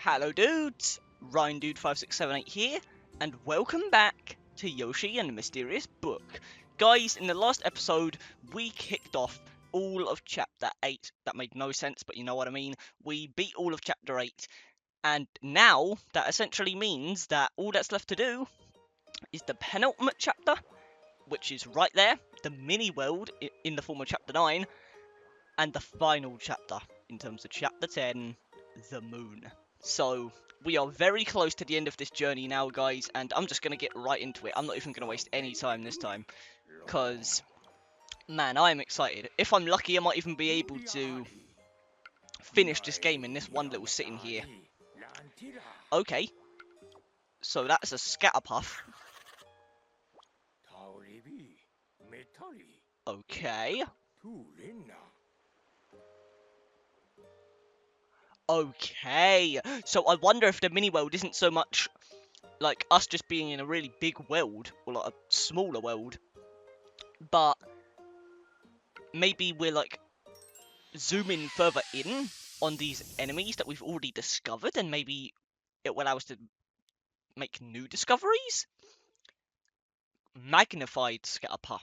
Hello dudes, RyanDude5678 here, and welcome back to Yoshi and the Mysterious Book. Guys, in the last episode, we kicked off all of Chapter 8. That made no sense, but you know what I mean. We beat all of Chapter 8, and now that essentially means that all that's left to do is the penultimate chapter, which is right there, the Miniworld in the form of Chapter 9, and the final chapter in terms of Chapter 10, the Moon. So, we are very close to the end of this journey now, guys, and I'm just going to get right into it. I'm not even going to waste any time this time, because, man, I am excited. If I'm lucky, I might even be able to finish this game in this one little sitting here. Okay, so that's a scatterpuff. Okay. Okay, so I wonder if the mini world isn't so much like us just being in a really big world, or like a smaller world, but maybe we're like zooming further in on these enemies that we've already discovered, and maybe it will allow us to make new discoveries? Magnified scatterpuff.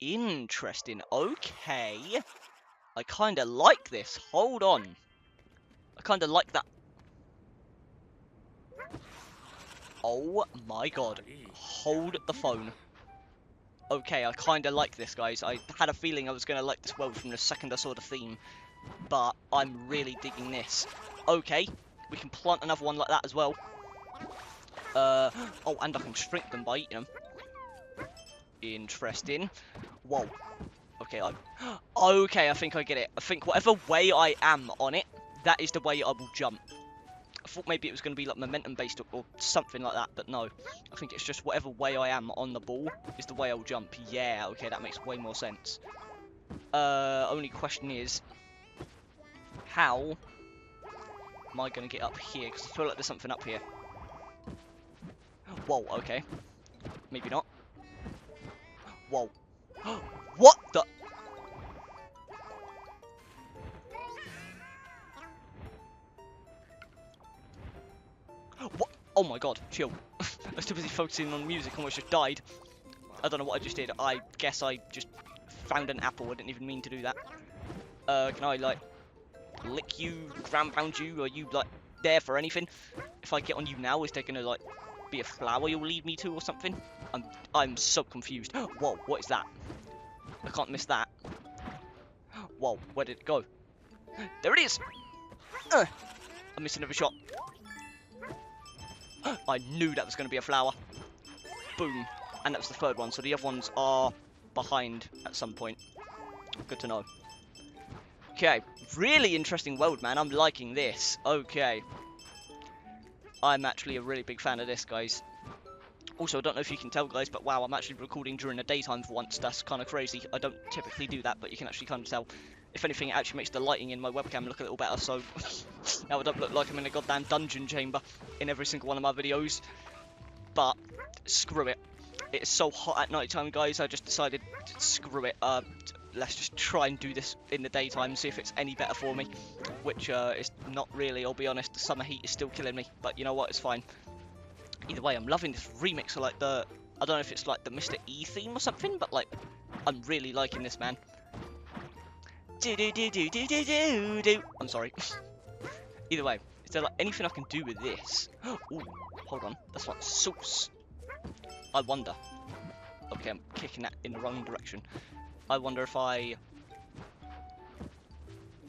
Interesting. Okay. I kind of like this. Hold on. I kind of like that. Oh my god. Hold the phone. Okay, I kind of like this, guys. I had a feeling I was going to like this world from the second I saw the theme, but I'm really digging this. Okay, we can plant another one like that as well. Oh, and I can shrink them by eating them. Interesting. Whoa. Okay, okay, I think I get it. I think whatever way I am on it, that is the way I will jump. I thought maybe it was going to be like momentum based or something like that, but no. I think it's just whatever way I am on the ball is the way I'll jump. Yeah, okay, that makes way more sense. Only question is, how am I going to get up here? Because I feel like there's something up here. Whoa, okay. Maybe not. Whoa. What the? What? Oh my god, chill. I was too busy focusing on music, almost just died. I don't know what I just did. I guess I just found an apple. I didn't even mean to do that. Can I, like, lick you, ground pound you? Are you, like, there for anything? If I get on you now, is there gonna, like, be a flower you'll lead me to or something? I'm so confused. Whoa, what is that? I can't miss that. Whoa, where did it go? There it is! I'm missing every shot. I knew that was going to be a flower. Boom. And that was the third one, so the other ones are behind at some point. Good to know. Okay, really interesting world, man. I'm liking this. Okay. I'm actually a really big fan of this, guys. Also, I don't know if you can tell, guys, but wow, I'm actually recording during the daytime for once. That's kind of crazy. I don't typically do that, but you can actually kind of tell. If anything, it actually makes the lighting in my webcam look a little better, so now I don't look like I'm in a goddamn dungeon chamber in every single one of my videos. But, screw it. It's so hot at night time, guys, I just decided, screw it. Let's just try and do this in the daytime, see if it's any better for me. Which, is not really, I'll be honest. The summer heat is still killing me, but you know what, it's fine. Either way, I'm loving this remix of, like, I don't know if it's, like, the Mr. E theme or something, but, like, I'm really liking this, man. I'm sorry. Either way, is there, like, anything I can do with this? Ooh, hold on. That's, like, sauce. I wonder. Okay, I'm kicking that in the wrong direction. I wonder if I...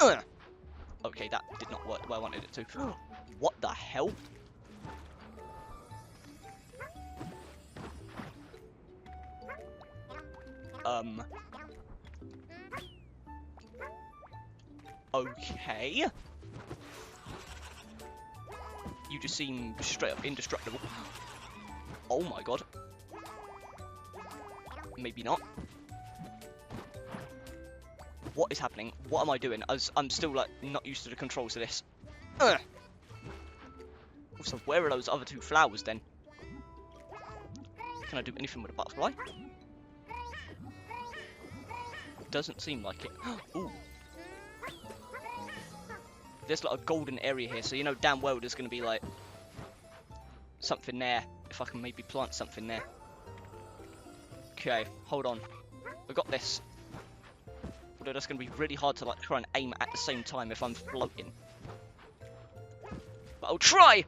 Okay, that did not work the way I wanted it to. What the hell? Okay. You just seem straight up indestructible. Oh my god. Maybe not. What is happening? What am I doing? I'm still, like, not used to the controls of this. Also, where are those other two flowers, then? Can I do anything with a butterfly? Doesn't seem like it. Ooh. there's like a golden area here, so you know damn well there's going to be like something there. If I can maybe plant something there. Okay, hold on. We got this. Although that's going to be really hard to like try and aim at the same time if I'm floating. But I'll try!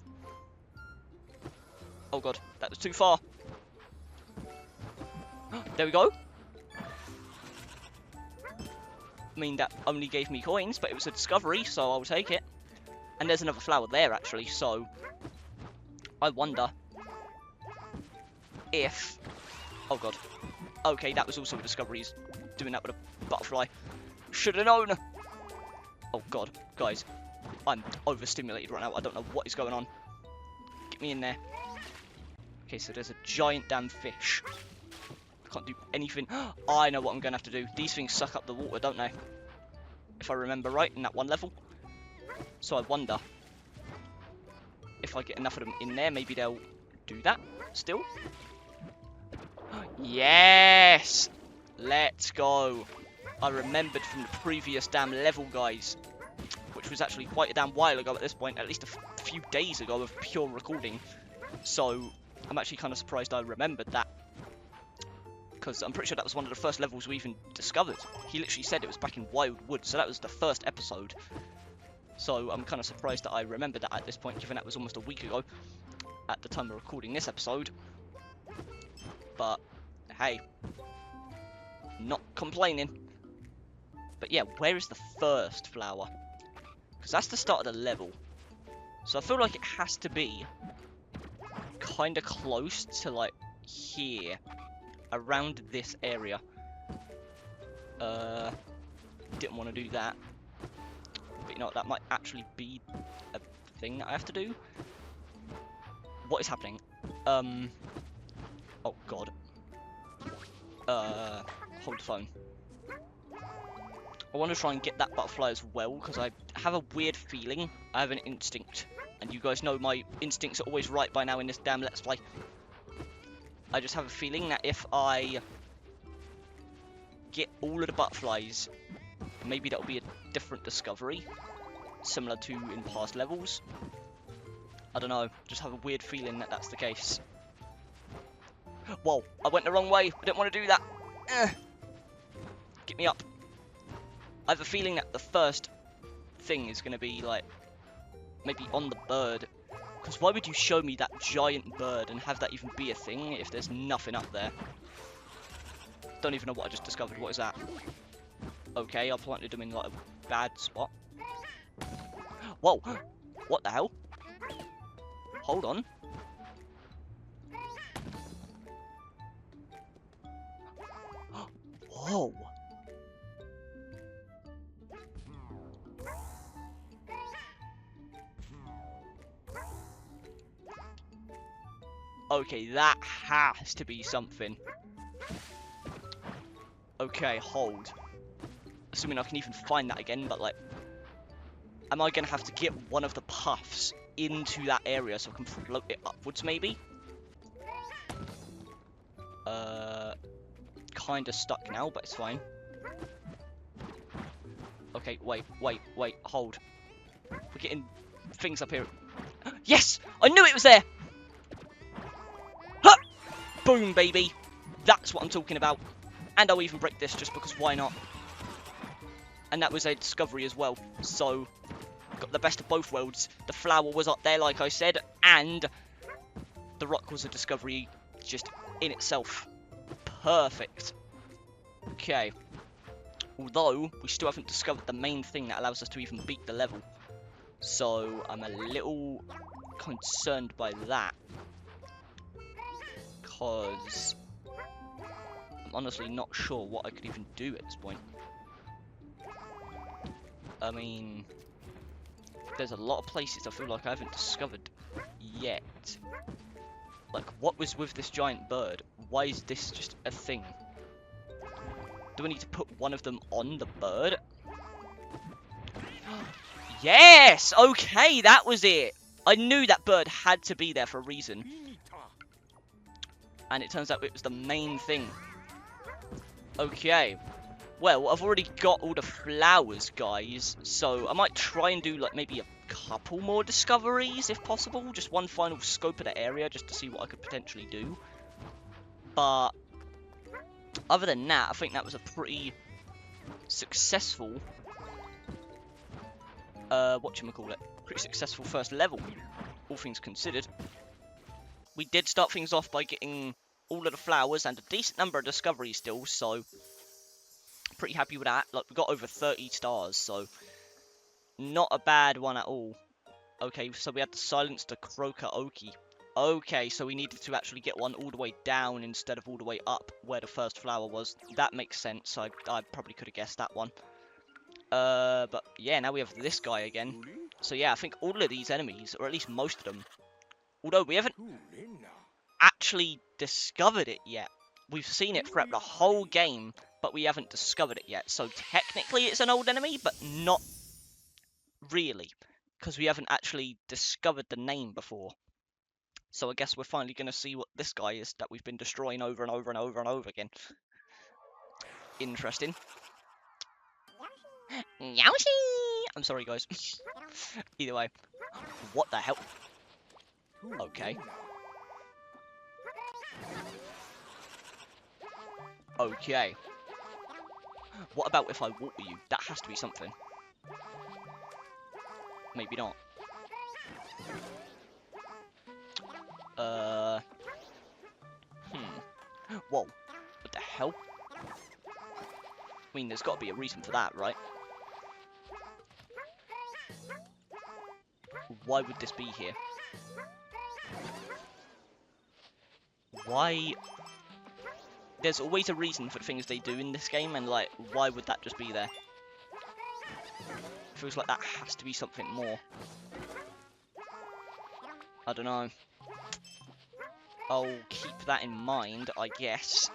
Oh god, that was too far. There we go. I mean, that only gave me coins, but it was a discovery, so I'll take it. And there's another flower there, actually, so I wonder if... Oh god. Okay, that was also a discovery. He's doing that with a butterfly. Should have known. Oh god, guys. I'm overstimulated right now. I don't know what is going on. Get me in there. Okay, so there's a giant damn fish. I can't do anything. Oh, I know what I'm going to have to do. These things suck up the water, don't they? If I remember right, in that one level. So I wonder if I get enough of them in there, maybe they'll do that still. Yes! Let's go. I remembered from the previous damn level, guys. Which was actually quite a damn while ago at this point. At least a few days ago of pure recording. So I'm actually kind of surprised I remembered that. Because I'm pretty sure that was one of the first levels we even discovered. He literally said it was back in Wildwood, so that was the first episode. So I'm kind of surprised that I remembered that at this point, given that was almost a week ago at the time of recording this episode. But, hey, not complaining. But yeah, where is the first flower? Because that's the start of the level. So I feel like it has to be kind of close to, like, here. Around this area. Didn't want to do that. But you know what, that might actually be a thing that I have to do. What is happening? Oh god. Hold the phone. I want to try and get that butterfly as well, because I have a weird feeling. I have an instinct. And you guys know my instincts are always right by now in this damn Let's Play. I just have a feeling that if I get all of the butterflies, maybe that'll be a different discovery, similar to in past levels. I don't know, just have a weird feeling that that's the case. Whoa, I went the wrong way, I didn't want to do that. Get me up. I have a feeling that the first thing is going to be, like, maybe on the bird. Because why would you show me that giant bird and have that even be a thing if there's nothing up there? Don't even know what I just discovered. What is that? Okay, I planted them in like a bad spot. Whoa! What the hell? Hold on. Whoa! Okay, that has to be something. Okay, hold. Assuming I can even find that again, but like... Am I going to have to get one of the puffs into that area so I can float it upwards, maybe? Kinda stuck now, but it's fine. Okay, wait, hold. We're getting things up here. Yes! I knew it was there! Boom, baby. That's what I'm talking about. And I'll even break this just because why not? And that was a discovery as well. So, got the best of both worlds. The flower was up there, like I said, and the rock was a discovery just in itself. Perfect. Okay. Although, we still haven't discovered the main thing that allows us to even beat the level. So, I'm a little concerned by that. Because I'm honestly not sure what I could even do at this point. I mean, there's a lot of places I feel like I haven't discovered yet. Like, what was with this giant bird? Why is this just a thing? Do I need to put one of them on the bird? Yes! Okay, that was it! I knew that bird had to be there for a reason. And it turns out it was the main thing. Okay. Well, I've already got all the flowers, guys, so I might try and do, like, maybe a couple more discoveries, if possible. Just one final scope of the area, just to see what I could potentially do. But other than that, I think that was a pretty successful, whatchamacallit, pretty successful first level, all things considered. We did start things off by getting all of the flowers and a decent number of discoveries still, so pretty happy with that. Like, we got over 30 stars, so not a bad one at all. Okay, so we had to silence the Crocaoki. Okay, so we needed to actually get one all the way down instead of all the way up where the first flower was. That makes sense. I probably could have guessed that one. But yeah, now we have this guy again. So yeah, I think all of these enemies, or at least most of them, although we haven't actually discovered it yet. We've seen it throughout the whole game, but we haven't discovered it yet. So technically it's an old enemy, but not really, because we haven't actually discovered the name before. So I guess we're finally going to see what this guy is that we've been destroying over and over and over and over again. Interesting. Yoshi! I'm sorry, guys. Either way. What the hell? Okay. Okay. What about if I water you? That has to be something. Maybe not. Whoa. What the hell? I mean, there's got to be a reason for that, right? Why would this be here? Why? There's always a reason for the things they do in this game, and, like, why would that just be there? Feels like that has to be something more. I don't know. I'll keep that in mind, I guess.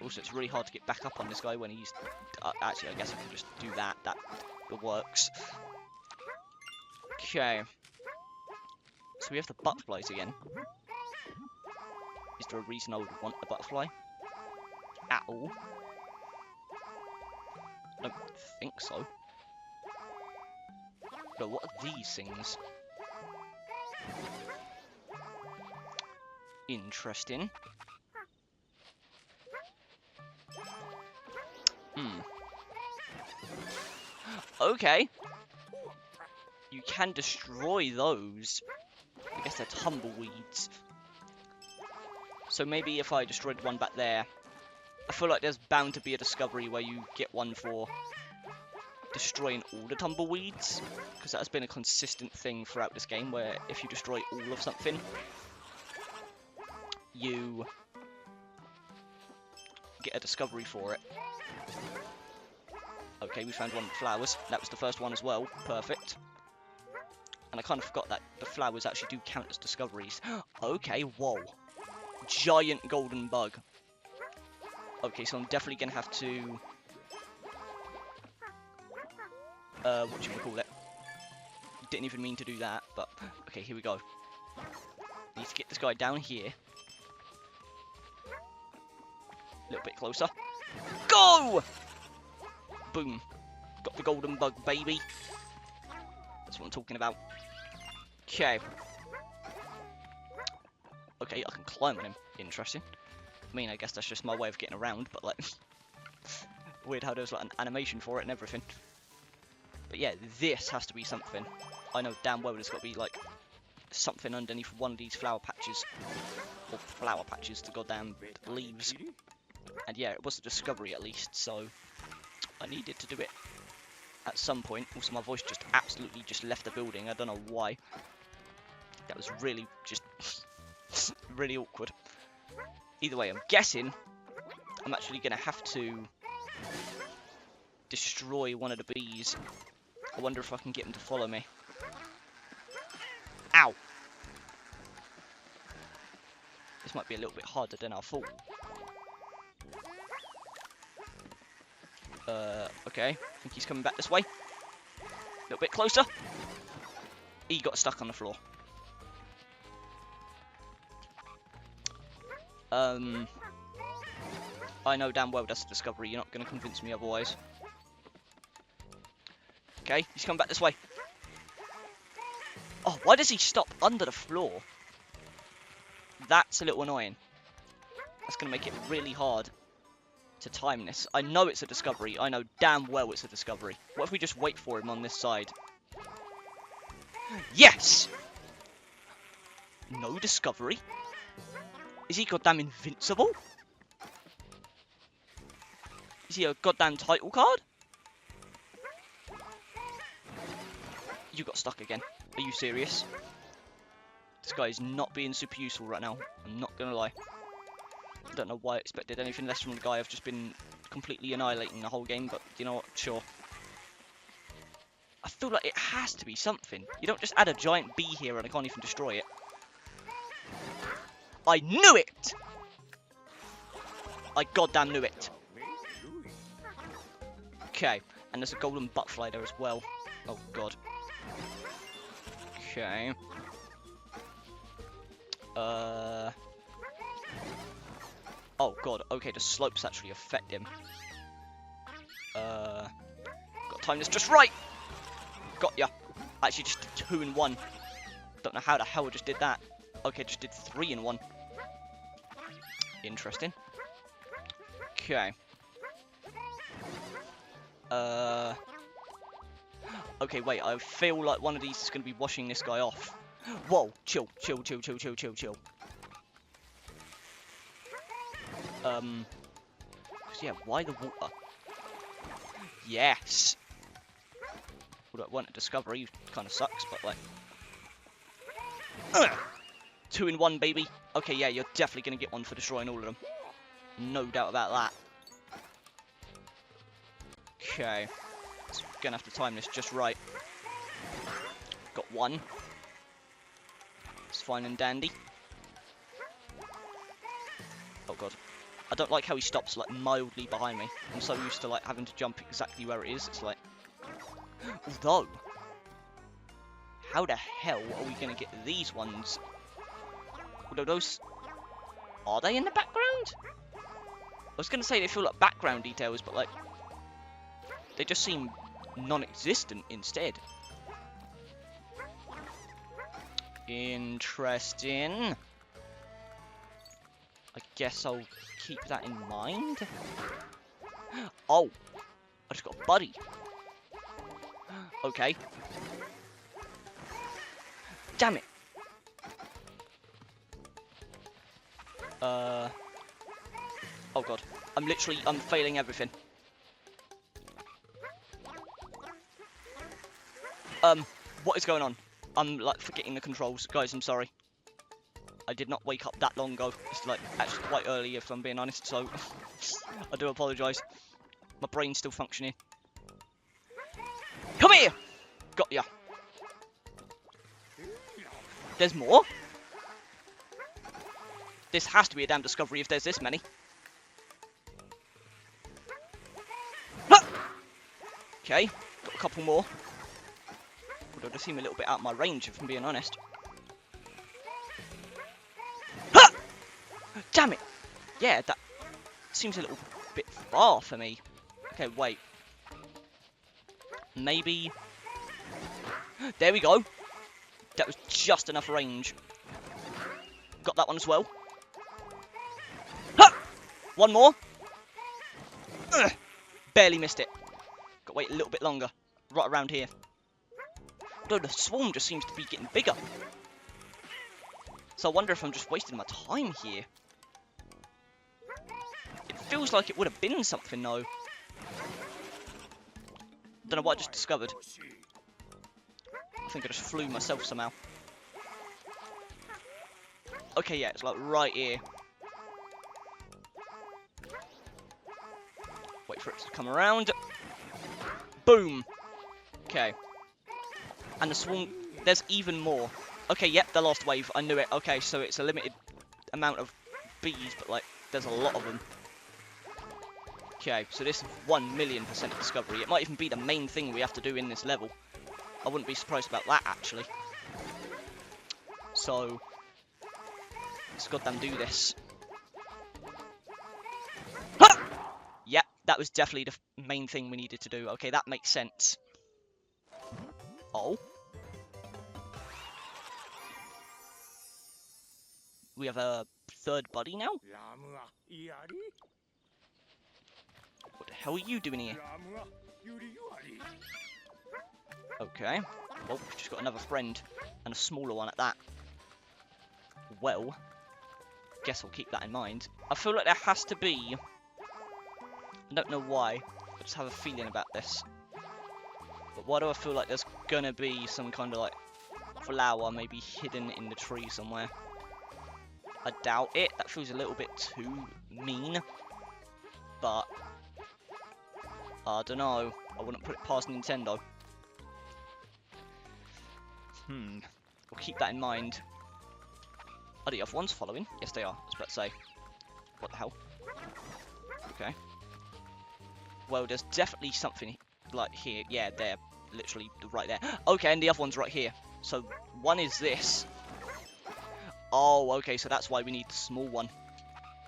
Also, it's really hard to get back up on this guy when he's... actually, I guess I could just do that. That works. Okay. So we have the butterflies again. Is there a reason I would want a butterfly? At all? I don't think so. But what are these things? Interesting. Okay. You can destroy those. I guess they're tumbleweeds. So maybe if I destroyed one back there, I feel like there's bound to be a discovery where you get one for destroying all the tumbleweeds, because that has been a consistent thing throughout this game, where if you destroy all of something, you get a discovery for it. Okay, we found one of the flowers. That was the first one as well. Perfect. And I kind of forgot that the flowers actually do count as discoveries. Okay, whoa. Giant golden bug. Okay, so I'm definitely going to have to... whatchamacallit. Didn't even mean to do that, but... Okay, here we go. Need to get this guy down here. A little bit closer. Go! Boom. Got the golden bug, baby. That's what I'm talking about. Okay. Okay, I can climb on him. Interesting. I mean, I guess that's just my way of getting around, but, like... weird how there's, like, an animation for it and everything. But, yeah, this has to be something. I know damn well there's got to be, like, something underneath one of these flower patches. Or flower patches, the goddamn leaves. And, yeah, it was a discovery, at least, so... I needed to do it at some point. Also, my voice just absolutely just left the building. I don't know why. That was really just really awkward. Either way, I'm guessing I'm actually going to have to destroy one of the bees. I wonder if I can get them to follow me. Ow! This might be a little bit harder than I thought. Okay. I think he's coming back this way. A little bit closer. He got stuck on the floor. I I know damn well that's a discovery. You're not going to convince me otherwise. Okay, he's coming back this way. Oh, why does he stop under the floor? That's a little annoying. That's going to make it really hard to time this. I know it's a discovery. I know damn well it's a discovery. What if we just wait for him on this side? Yes! No discovery? Is he goddamn invincible? Is he a goddamn title card? You got stuck again. Are you serious? This guy is not being super useful right now. I'm not gonna lie. I don't know why I expected anything less from the guy I've just been completely annihilating the whole game, but you know what? Sure. I feel like it has to be something. You don't just add a giant bee here and I can't even destroy it. I knew it! I goddamn knew it. Okay, and there's a golden butterfly there as well. Oh god. Okay. Oh god, okay, the slopes actually affect him. Got to time this just right! Got ya. Actually just did 2 in 1. Don't know how the hell I just did that. Okay, just did 3 in 1. Interesting. Okay. Okay, wait, I feel like one of these is going to be washing this guy off. Whoa, chill. Yeah, why the water? Yes! Although it wasn't a discovery, kind of sucks, but like... 2 in 1, baby. Okay, yeah, you're definitely going to get one for destroying all of them. No doubt about that. Okay. So we're going to have to time this just right. Got 1. It's fine and dandy. Oh god. I don't like how he stops like mildly behind me. I'm so used to like having to jump exactly where it is. It's like... Although... How the hell are we going to get these ones? Although those... Are they in the background? I was going to say they feel like background details, but like... They just seem non-existent instead. Interesting. I guess I'll keep that in mind. Oh! I just got a buddy. Okay. Damn it! Oh god. I'm failing everything. What is going on? I'm, like, forgetting the controls. Guys, I'm sorry. I did not wake up that long ago. It's, like, actually quite early, if I'm being honest, so... I do apologise. My brain's still functioning. Come here! Got ya. There's more? This has to be a damn discovery if there's this many. Okay, got a couple more. Although they seem a little bit out of my range, if I'm being honest. Damn it! Yeah, that seems a little bit far for me. Okay, wait. Maybe... There we go. That was just enough range. Got that one as well. One more. Barely missed it. Got to wait a little bit longer. Right around here. Though the swarm just seems to be getting bigger. So I wonder if I'm just wasting my time here. It feels like it would have been something though. Don't know what I just discovered. I think I just flew myself somehow. Okay, yeah, it's like right here. Wait for it to come around. Boom. Okay. And the swarm, there's even more. Okay, yep, the last wave. I knew it. Okay, so it's a limited amount of bees, but like, there's a lot of them. Okay, so this is 1,000,000% discovery. It might even be the main thing we have to do in this level. I wouldn't be surprised about that, actually. So, let's goddamn do this. Ha! that was definitely the main thing we needed to do. Okay, that makes sense. Oh. We have a third buddy now? What the hell are you doing here? Okay. Well, we've just got another friend. And a smaller one at that. Well. Guess I'll keep that in mind. I feel like there has to be... I don't know why. I just have a feeling about this. But why do I feel like there's gonna be some kind of like flower maybe hidden in the tree somewhere? I doubt it. That feels a little bit too mean. But I don't know. I wouldn't put it past Nintendo. We'll keep that in mind. Are the other ones following? Yes, they are. I was about to say. What the hell? Okay. Well, there's definitely something like here. Yeah, they're literally right there. Okay, and the other one's right here. So one is this. Oh, okay, so that's why we need the small one.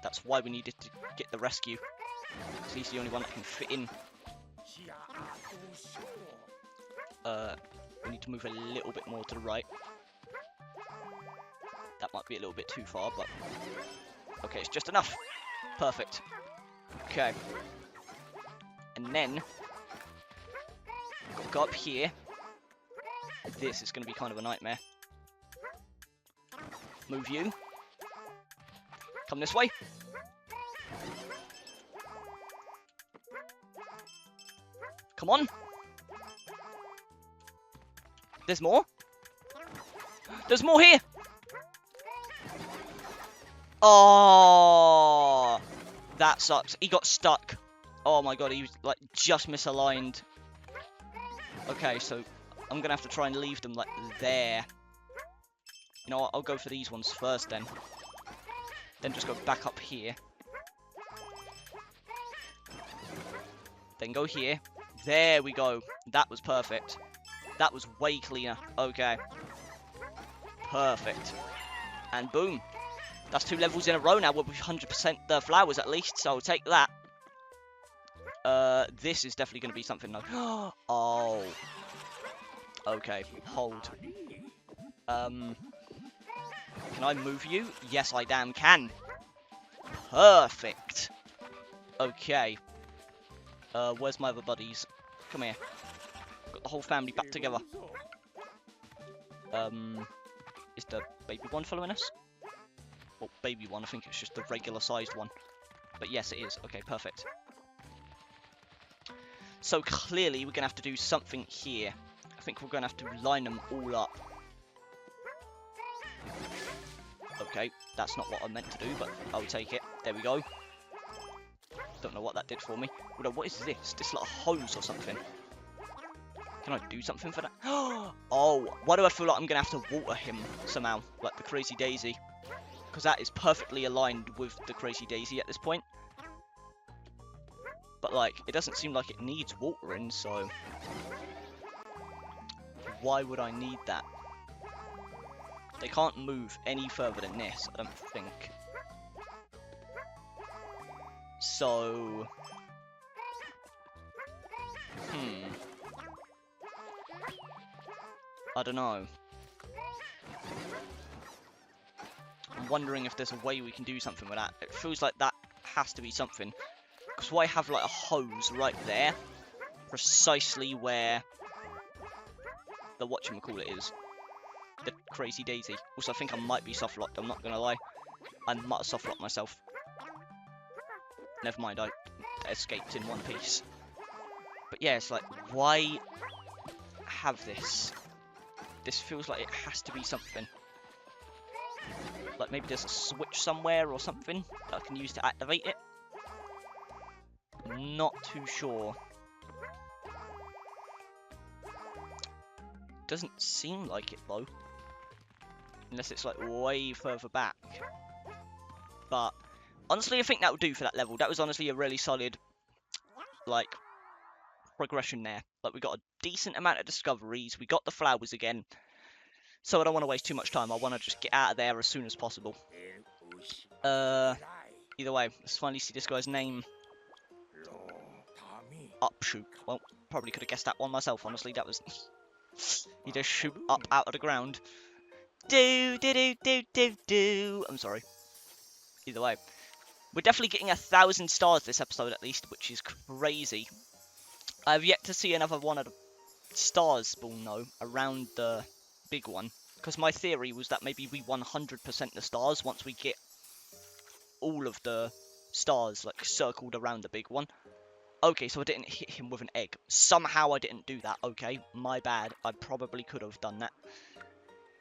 That's why we needed to get the rescue. Because he's the only one that can fit in. We need to move a little bit more to the right. That might be a little bit too far, but... Okay, it's just enough. Perfect. Okay. And then... Go up here. This is going to be kind of a nightmare. Move you. Come this way. Come on. There's more. There's more here. Oh, that sucks. He got stuck. Oh my god, he was like just misaligned. Okay, so I'm gonna have to try and leave them like there. You know what? I'll go for these ones first then. Then just go back up here. Then go here. There we go. That was perfect. That was way cleaner. Okay. Perfect. And boom. That's 2 levels in a row now. We'll be 100% the flowers at least, so I'll take that. This is definitely going to be something though. Oh. Okay. Hold. Can I move you? Yes, I damn can. Perfect. Okay. Where's my other buddies? Come here. Got the whole family back together. Is the baby one following us? Well, baby one, I think it's just the regular sized one. But yes, it is. Okay, perfect. So clearly we're going to have to do something here. I think we're going to have to line them all up. Okay, that's not what I meant to do, but I'll take it. There we go. Don't know what that did for me. What is this? This like a hose or something? Can I do something for that? Oh, why do I feel like I'm going to have to water him somehow? Like the Crazy Daisy. Because that is perfectly aligned with the Crazy Daisy at this point. But like, it doesn't seem like it needs watering, so... Why would I need that? They can't move any further than this, I don't think. So... I don't know. I'm wondering if there's a way we can do something with that. It feels like that has to be something. Because why have like a hose right there? Precisely where the whatchamacallit is. The Crazy Daisy. Also, I think I might be soft locked, I'm not gonna lie. I might have soft locked myself. Never mind, I escaped in one piece. But yeah, it's like, why have this? This feels like it has to be something. Like maybe there's a switch somewhere or something that I can use to activate it. Not too sure. Doesn't seem like it though. Unless it's like way further back. But honestly, I think that would do for that level. That was honestly a really solid, like, progression there. Like, we got a decent amount of discoveries. We got the flowers again. So I don't want to waste too much time. I want to just get out of there as soon as possible. Either way, let's finally see this guy's name. up shoot. Well, probably could have guessed that one myself, honestly. That was... You just shoot up out of the ground. Do, do, do, do, do, do. I'm sorry. Either way. We're definitely getting 1,000 stars this episode, at least, which is crazy. I've yet to see another one of the stars spawn, though, around the big one. Because my theory was that maybe we 100% the stars once we get all of the stars, like, circled around the big one. Okay, so I didn't hit him with an egg. Somehow I didn't do that, okay? My bad. I probably could have done that.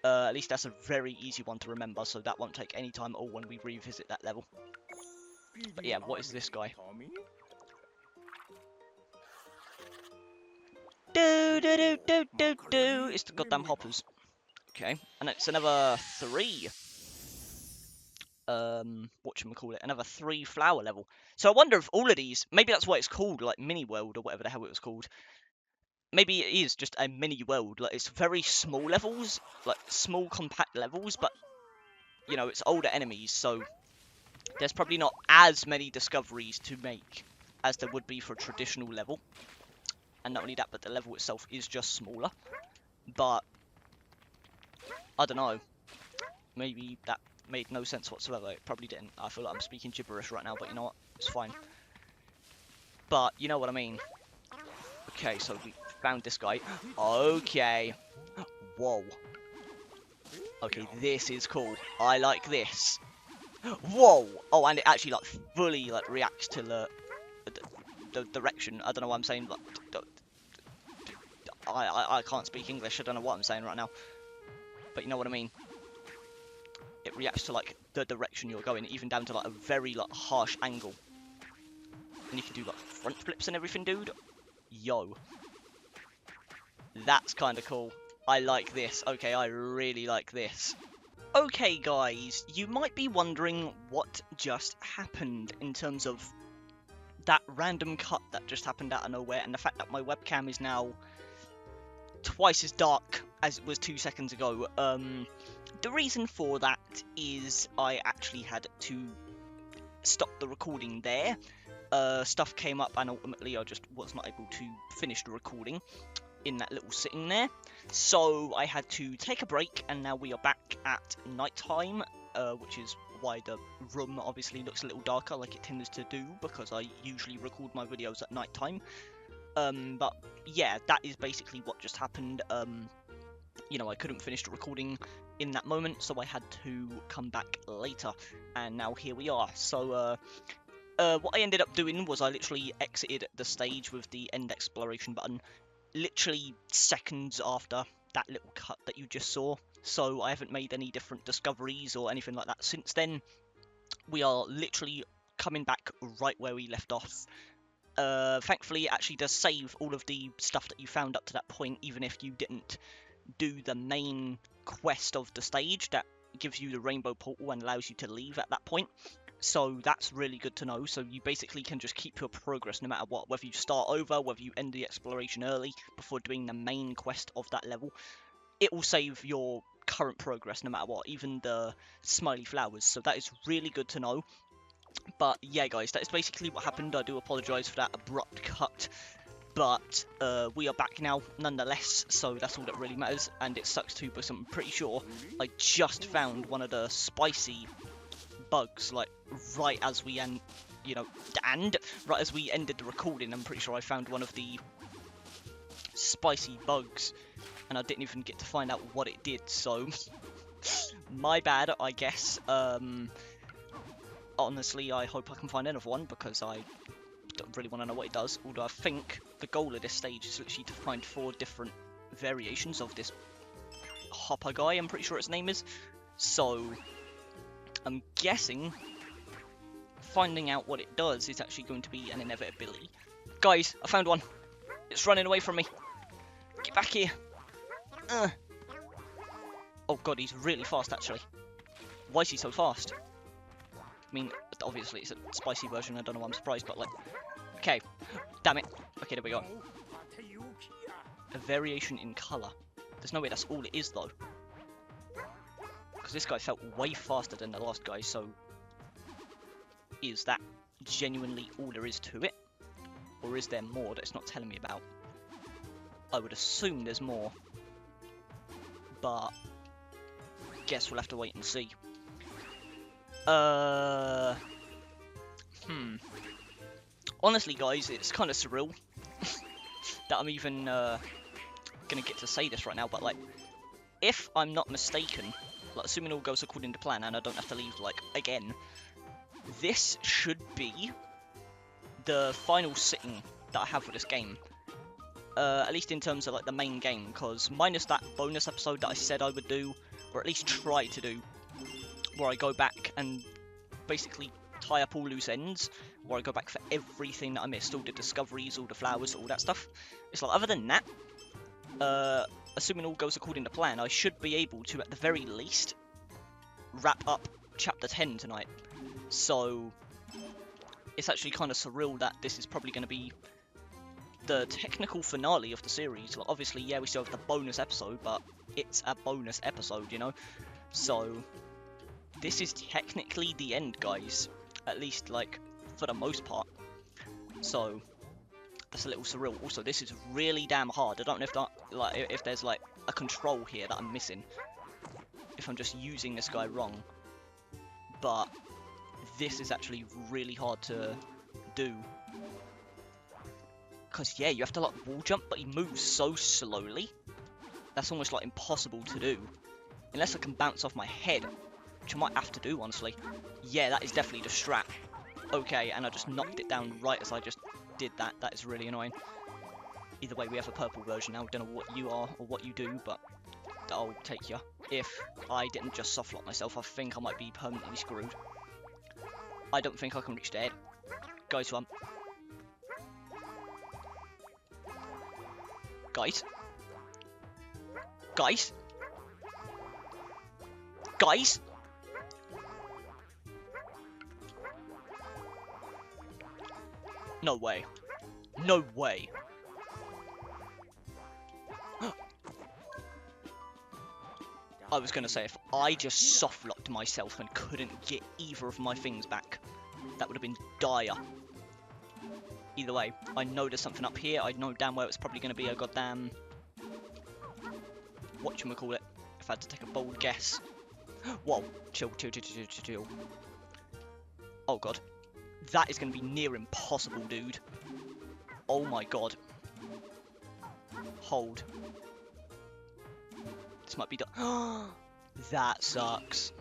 At least that's a very easy one to remember, so that won't take any time at all when we revisit that level. But yeah, what is this guy? Do do do do do do. It's the goddamn hoppers. Okay, and it's another 3. Whatchamacallit, another 3 flower level. So I wonder if all of these, maybe that's why it's called like Miniworld or whatever the hell it was called. Maybe it is just a mini world. Like it's very small levels, like small compact levels, but you know it's older enemies, so there's probably not as many discoveries to make as there would be for a traditional level. And not only that, but the level itself is just smaller. But I don't know. Maybe that made no sense whatsoever. It probably didn't. I feel like I'm speaking gibberish right now, but you know what? It's fine. But you know what I mean. Okay, so we found this guy. Okay. Whoa. Okay, this is cool. I like this. Whoa. Oh, and it actually like fully like reacts to the direction. I don't know what I'm saying. Like, I can't speak English. I don't know what I'm saying right now. But you know what I mean. It reacts to like the direction you're going, even down to like a very like harsh angle. And you can do like front flips and everything, dude. Yo. That's kind of cool. I like this. Okay, I really like this. Okay, guys, you might be wondering what just happened in terms of that random cut that just happened out of nowhere, and the fact that my webcam is now twice as dark as it was 2 seconds ago. The reason for that is I actually had to stop the recording there. Stuff came up and ultimately I just was not able to finish the recording in that little sitting there. So I had to take a break, and now we are back at night time, which is why the room obviously looks a little darker like it tends to do, because I usually record my videos at night time. But yeah, that is basically what just happened. You know, I couldn't finish the recording in that moment, so I had to come back later, and now here we are. So what I ended up doing was I literally exited the stage with the end exploration button literally seconds after that little cut that you just saw, so I haven't made any different discoveries or anything like that since then. We are literally coming back right where we left off. Thankfully it actually does save all of the stuff that you found up to that point, even if you didn't do the main quest of the stage that gives you the rainbow portal and allows you to leave at that point. So that's really good to know. So you basically can just keep your progress no matter what, whether you start over, whether you end the exploration early before doing the main quest of that level. It will save your current progress no matter what, even the smiley flowers. So that is really good to know. But yeah, guys, that is basically what happened. I do apologise for that abrupt cut, but we are back now nonetheless, so that's all that really matters. And it sucks too, because I'm pretty sure I just found one of the spicy bugs, like right as we right as we ended the recording. I'm pretty sure I found one of the spicy bugs, and I didn't even get to find out what it did, so my bad, I guess. Honestly, I hope I can find another one, because I don't really want to know what it does, although I think the goal of this stage is literally to find 4 different variations of this hopper guy, I'm pretty sure its name is. So I'm guessing finding out what it does is actually going to be an inevitability. Guys, I found one. It's running away from me. Get back here. Oh god, he's really fast actually. Why is he so fast? I mean, obviously it's a spicy version, I don't know why I'm surprised, but like... Okay. Damn it. Okay, there we go. A variation in colour. There's no way that's all it is though. Because this guy felt way faster than the last guy, so is that genuinely all there is to it? Or is there more that it's not telling me about? I would assume there's more. But guess we'll have to wait and see. Honestly, guys, it's kind of surreal that I'm even gonna get to say this right now, but like, if I'm not mistaken, like, assuming all goes according to plan and I don't have to leave, like, again, this should be the final sitting that I have with this game. At least in terms of, like, the main game, because minus that bonus episode that I said I would do, or at least try to do, where I go back and basically tie up all loose ends, where I go back for everything that I missed, all the discoveries, all the flowers, all that stuff. It's like, other than that, assuming all goes according to plan, I should be able to, at the very least, wrap up Chapter 10 tonight. So, it's actually kind of surreal that this is probably going to be the technical finale of the series. Like, obviously, yeah, we still have the bonus episode, but it's a bonus episode, you know? So, this is technically the end, guys. At least, like, for the most part. So, that's a little surreal. Also, this is really damn hard. I don't know if that, like, if there's, like, a control here that I'm missing. If I'm just using this guy wrong. But this is actually really hard to do. Because, yeah, you have to, like, wall jump, but he moves so slowly. That's almost, like, impossible to do. Unless I can bounce off my head. Which I might have to do, honestly. Yeah, that is definitely the strat. Okay, and I just knocked it down right as I just did that. That is really annoying. Either way, we have a purple version now. Don't know what you are or what you do, but I'll take you. If I didn't just softlock myself, I think I might be permanently screwed. I don't think I can reach the head. Go, Swamp. Guys? Guys? Guys? No way. No way. I was going to say, if I just soft-locked myself and couldn't get either of my things back, that would have been dire. Either way, I know there's something up here. I know damn well it's probably going to be a goddamn... whatchamacallit, if I had to take a bold guess. Whoa. Chill, chill, chill, chill, chill, chill. Oh, God. That is going to be near impossible, dude. Oh, my God. Hold. This might be done. That sucks.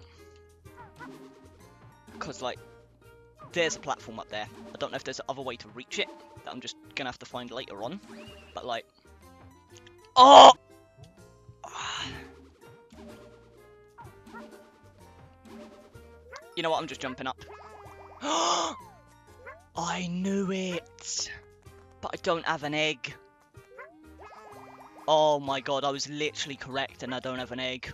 Because, like, there's a platform up there. I don't know if there's another way to reach it that I'm just going to have to find later on. But, like... Oh! You know what? I'm just jumping up. I knew it! But I don't have an egg. Oh my god, I was literally correct and I don't have an egg.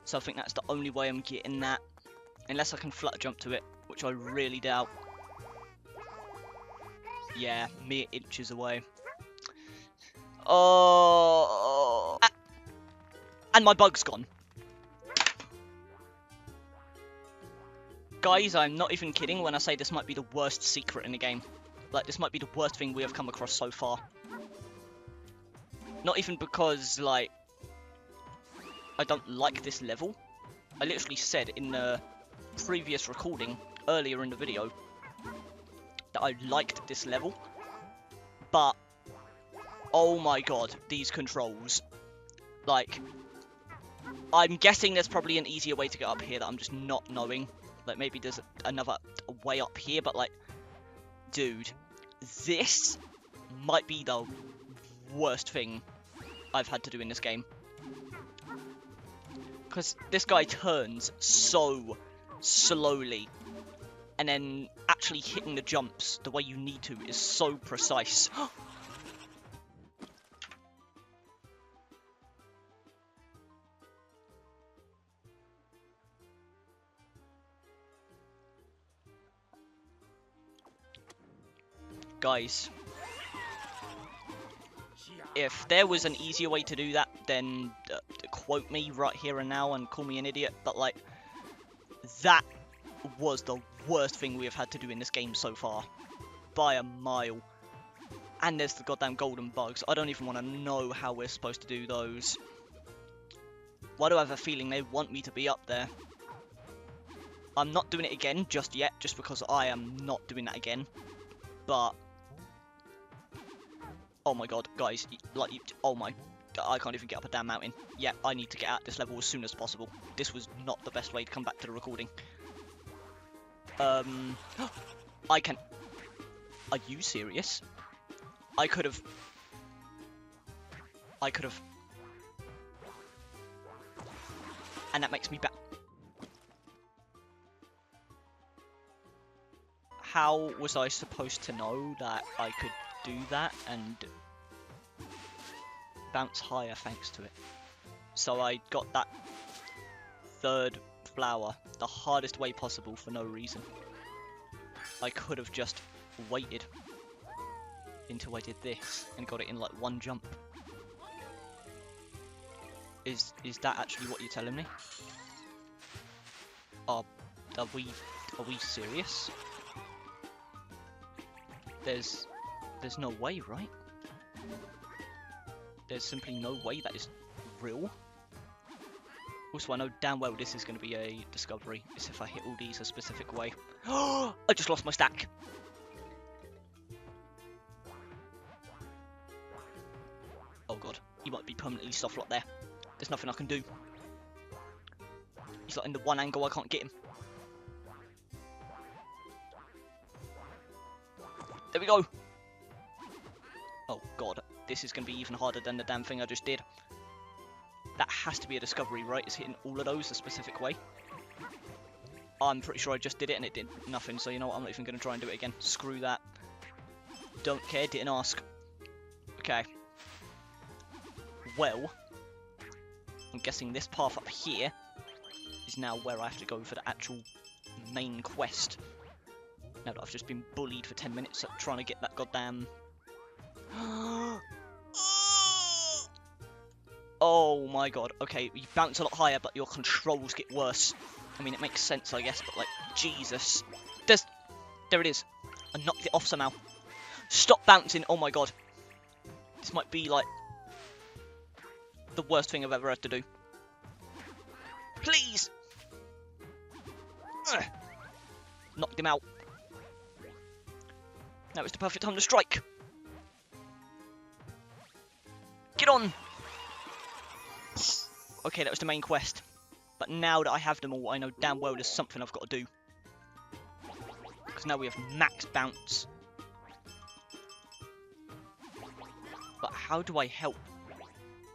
So I think that's the only way I'm getting that. Unless I can flutter jump to it, which I really doubt. Yeah, mere inches away. Oh. And my bug's gone. Guys, I'm not even kidding when I say this might be the worst secret in the game. Like, this might be the worst thing we have come across so far. Not even because, like, I don't like this level. I literally said in the previous recording, earlier in the video, that I liked this level. But, oh my god, these controls. Like, I'm guessing there's probably an easier way to get up here that I'm just not knowing. Like, maybe there's another way up here, but, like, dude, this might be the worst thing I've had to do in this game. Because this guy turns so slowly, and then actually hitting the jumps the way you need to is so precise. Guys, if there was an easier way to do that, then quote me right here and now and call me an idiot, but, like, that was the worst thing we have had to do in this game so far. by a mile. And there's the goddamn golden bugs. I don't even want to know how we're supposed to do those. Why do I have a feeling they want me to be up there? I'm not doing it again just yet, just because I am not doing that again. But... oh my god, guys. Like, oh my... I can't even get up a damn mountain. Yeah, I need to get out this level as soon as possible. This was not the best way to come back to the recording. I can... Are you serious? I could have... And that makes me back. How was I supposed to know that I could do that and bounce higher thanks to it? So I got that third flower the hardest way possible for no reason. I could have just waited until I did this and got it in like one jump. Is that actually what you're telling me? Are we serious? There's no way, right? There's simply no way that is real. Also, I know damn well this is going to be a discovery. It's if I hit all these a specific way. I just lost my stack. Oh god, he might be permanently soft locked there. There's nothing I can do. He's like in the one angle I can't get him. There we go. Oh god, this is going to be even harder than the damn thing I just did. That has to be a discovery, right? It's hitting all of those a specific way. I'm pretty sure I just did it and it did nothing, so you know what, I'm not even going to try and do it again. Screw that. Don't care, didn't ask. Okay. Well, I'm guessing this path up here is now where I have to go for the actual main quest. Now that I've just been bullied for 10 minutes at trying to get that goddamn... Oh my god, okay, you bounce a lot higher, but your controls get worse. I mean, it makes sense, I guess, but like, Jesus. There it is. I knocked it off somehow. Stop bouncing, oh my god. This might be like the worst thing I've ever had to do. Please! Ugh. Knocked him out. Now it's the perfect time to strike. Get on! Okay, that was the main quest. But now that I have them all, I know damn well there's something I've got to do. Because now we have max bounce. But how do I help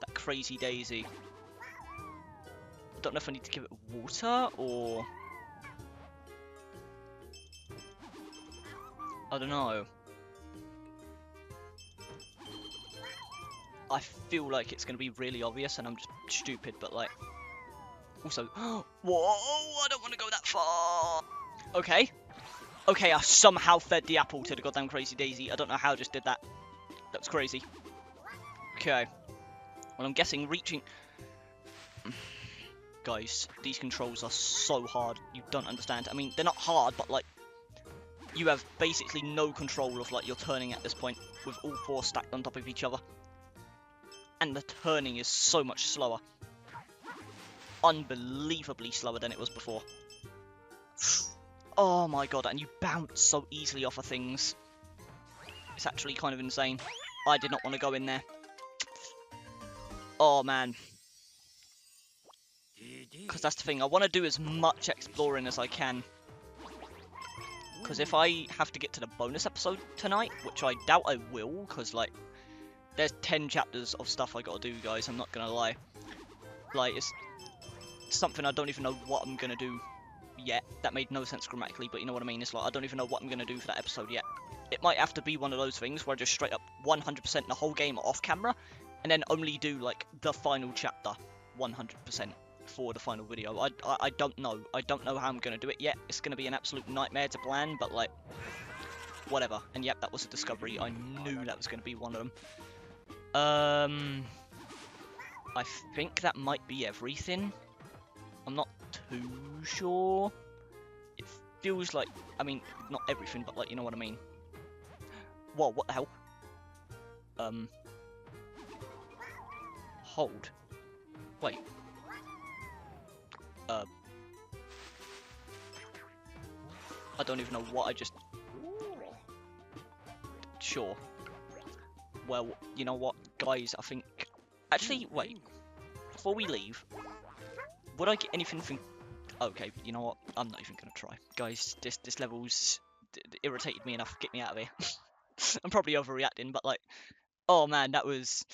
that crazy daisy? I don't know if I need to give it water, or... I don't know. I feel like it's going to be really obvious and I'm just stupid, but like... Also... Whoa! I don't want to go that far! Okay. Okay, I somehow fed the apple to the goddamn crazy daisy. I don't know how I just did that. That's crazy. Okay. Well, I'm guessing reaching... Guys, these controls are so hard. You don't understand. I mean, they're not hard, but like... You have basically no control of like your turning at this point, with all four stacked on top of each other. And the turning is so much slower. Unbelievably slower than it was before. Oh my god, and you bounce so easily off of things. It's actually kind of insane. I did not want to go in there. Oh man. Because that's the thing, I want to do as much exploring as I can. Because if I have to get to the bonus episode tonight, which I doubt I will, because like, there's 10 chapters of stuff I gotta do, guys, I'm not gonna lie. Like, it's something I don't even know what I'm gonna do yet. That made no sense grammatically, but you know what I mean. It's like, I don't even know what I'm gonna do for that episode yet. It might have to be one of those things where I just straight up 100% the whole game off camera, and then only do, like, the final chapter 100% for the final video. I don't know. I don't know how I'm gonna do it yet. It's gonna be an absolute nightmare to plan, but, like, whatever. And yep, that was a discovery. I knew that was gonna be one of them. I think that might be everything. I'm not too sure. It feels like, I mean, not everything, but like, you know what I mean. Whoa, what the hell? Hold. Wait. I don't even know what I just... Sure. Well, you know what, guys, I think... Actually, wait. Before we leave, would I get anything from... Okay, you know what, I'm not even going to try. Guys, this level's irritated me enough. Get me out of here. I'm probably overreacting, but like... Oh man, that was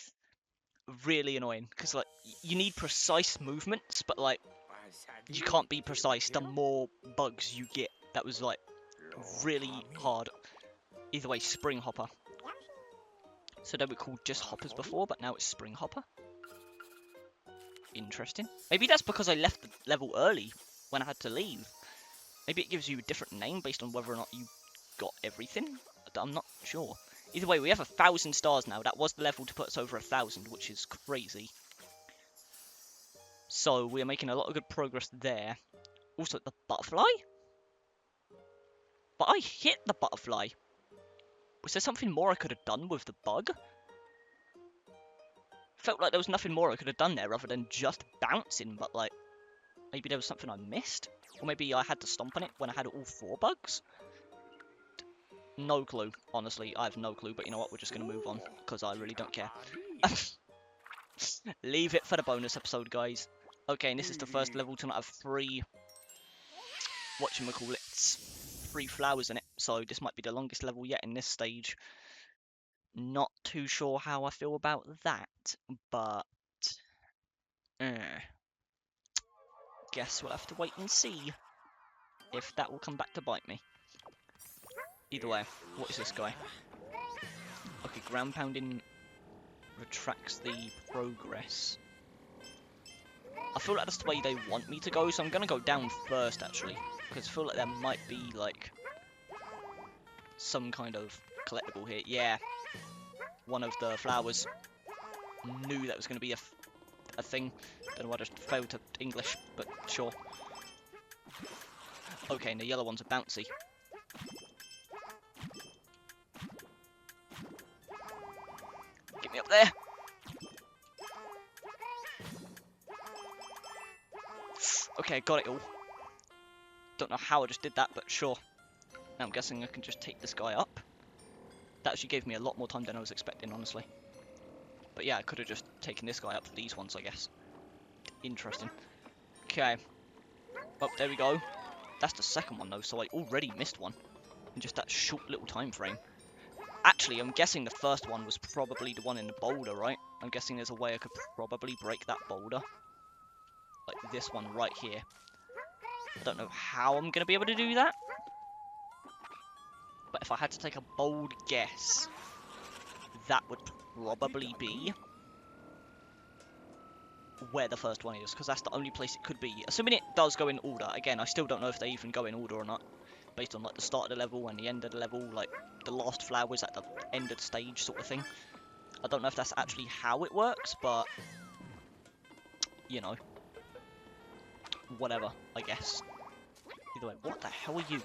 really annoying. Because like, you need precise movements, but like, you can't be precise the more bugs you get. That was like, really hard. Either way, Spring Hopper. So they were called just Hoppers before, but now it's Spring Hopper. Interesting. Maybe that's because I left the level early when I had to leave. Maybe it gives you a different name based on whether or not you got everything. I'm not sure. Either way, we have 1,000 stars now. That was the level to put us over 1,000, which is crazy. So we are making a lot of good progress there. Also, the butterfly? But I hit the butterfly. Was there something more I could have done with the bug? Felt like there was nothing more I could have done there other than just bouncing, but like, maybe there was something I missed? Or maybe I had to stomp on it when I had all 4 bugs? No clue, honestly, I have no clue, but you know what, we're just going to move on, because I really don't care. Leave it for the bonus episode, guys. Okay, and this is the first level to not have 3, whatchamacallits, 3 flowers in it, so this might be the longest level yet in this stage. Not too sure how I feel about that, but... guess we'll have to wait and see if that will come back to bite me. Either way, what is this guy? Okay, ground pounding retracts the progress. I feel like that's the way they want me to go, so I'm going to go down first, actually. Because I feel like there might be, like, some kind of collectible here. Yeah, one of the flowers. Knew that was going to be a thing. Don't know why I just failed to English, but sure. Okay, and the yellow ones are bouncy. Get me up there. Okay, got it all. Don't know how I just did that, but sure. Now I'm guessing I can just take this guy up. That actually gave me a lot more time than I was expecting, honestly. But yeah, I could have just taken this guy up for these ones, I guess. Interesting. Okay. Well, there we go. That's the second one, though, so I already missed one. In just that short little time frame. Actually, I'm guessing the first one was probably the one in the boulder, right? I'm guessing there's a way I could probably break that boulder. Like this one right here. I don't know how I'm going to be able to do that. But if I had to take a bold guess, that would probably be where the first one is, because that's the only place it could be. Assuming it does go in order. Again, I still don't know if they even go in order or not, based on like the start of the level and the end of the level, like the last flowers at the end of the stage sort of thing. I don't know if that's actually how it works, but you know, whatever, I guess. Either way, what the hell are you?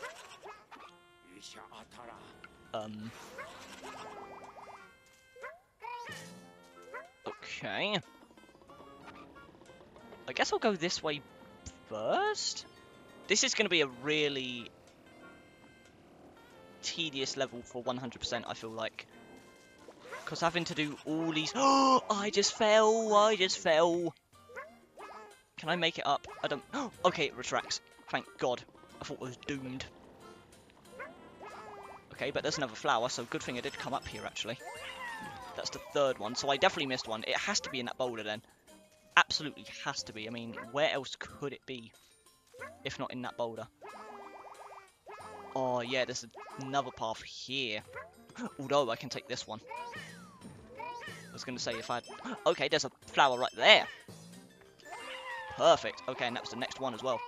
Okay. I guess I'll go this way first. This is going to be a really tedious level for 100%, I feel like. Because having to do all these... Oh, I just fell. Can I make it up? I don't... Okay, it retracts. Thank God. I thought it was doomed. Okay, but there's another flower, so good thing I did come up here, actually. That's the third one, so I definitely missed one. It has to be in that boulder, then. Absolutely has to be. I mean, where else could it be? If not in that boulder. Oh, yeah, there's another path here. Although, I can take this one. I was going to say, if I... Okay, there's a flower right there. Perfect. Okay, and that was the next one as well.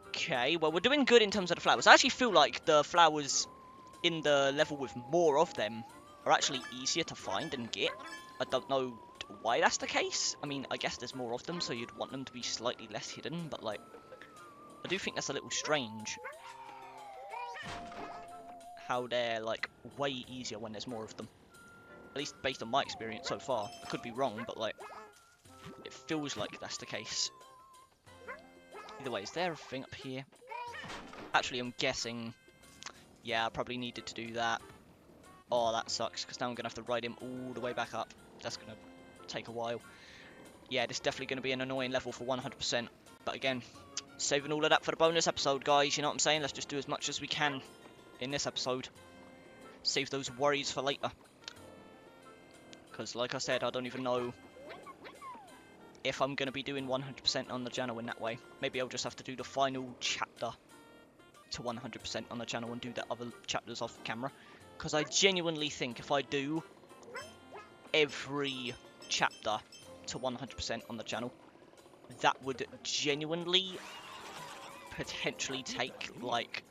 Okay, well, we're doing good in terms of the flowers. I actually feel like the flowers in the level with more of them are actually easier to find and get. I don't know why that's the case. I mean, I guess there's more of them, so you'd want them to be slightly less hidden, but, like, I do think that's a little strange. how they're like way easier when there's more of them. At least based on my experience so far. I could be wrong, but like it feels like that's the case. Either way, is there a thing up here? Actually, I'm guessing. Yeah, I probably needed to do that. Oh, that sucks, because now I'm going to have to ride him all the way back up. That's going to take a while. Yeah, this is definitely going to be an annoying level for 100%. But again, saving all of that for the bonus episode, guys. You know what I'm saying? Let's just do as much as we can in this episode. Save those worries for later. Because, like I said, I don't even know if I'm going to be doing 100% on the channel in that way. Maybe I'll just have to do the final chapter to 100% on the channel and do the other chapters off camera. Because I genuinely think if I do every chapter to 100% on the channel, that would genuinely potentially take like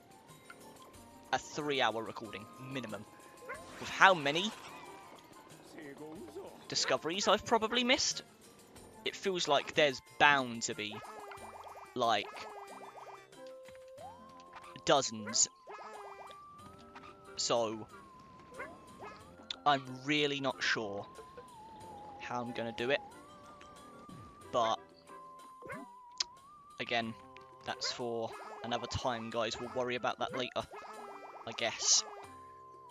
a 3-hour recording minimum. With how many discoveries I've probably missed, it feels like there's bound to be like dozens. So I'm really not sure how I'm gonna do it, but again, that's for another time, guys. We'll worry about that later, I guess.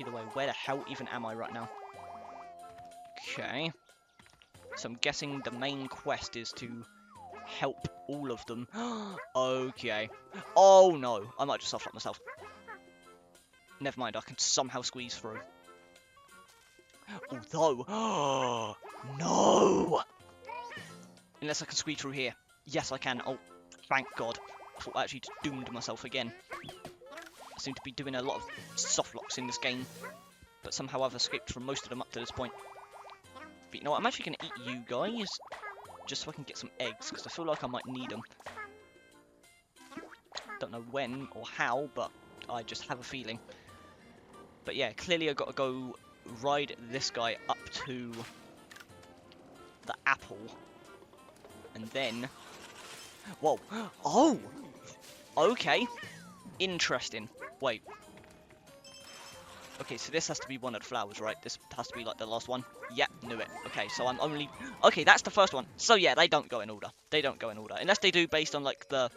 Either way, where the hell even am I right now? Okay, so I'm guessing the main quest is to help all of them. Okay. Oh no, I might just soft lock myself. Never mind, I can somehow squeeze through. Although, no! Unless I can squeeze through here. Yes, I can. Oh, thank God. I thought I actually doomed myself again. I seem to be doing a lot of soft locks in this game, but somehow I've escaped from most of them up to this point. But you know what? I'm actually going to eat you guys, just so I can get some eggs, because I feel like I might need them. Don't know when or how, but I just have a feeling. But yeah, clearly I've got to go ride this guy up to the apple, and then... Whoa. Oh! Okay. Interesting. Wait. Okay, so this has to be one of the flowers, right? This has to be like the last one. Yep, knew it. Okay, so I'm only... Okay, that's the first one. So yeah, they don't go in order. They don't go in order. Unless they do based on like the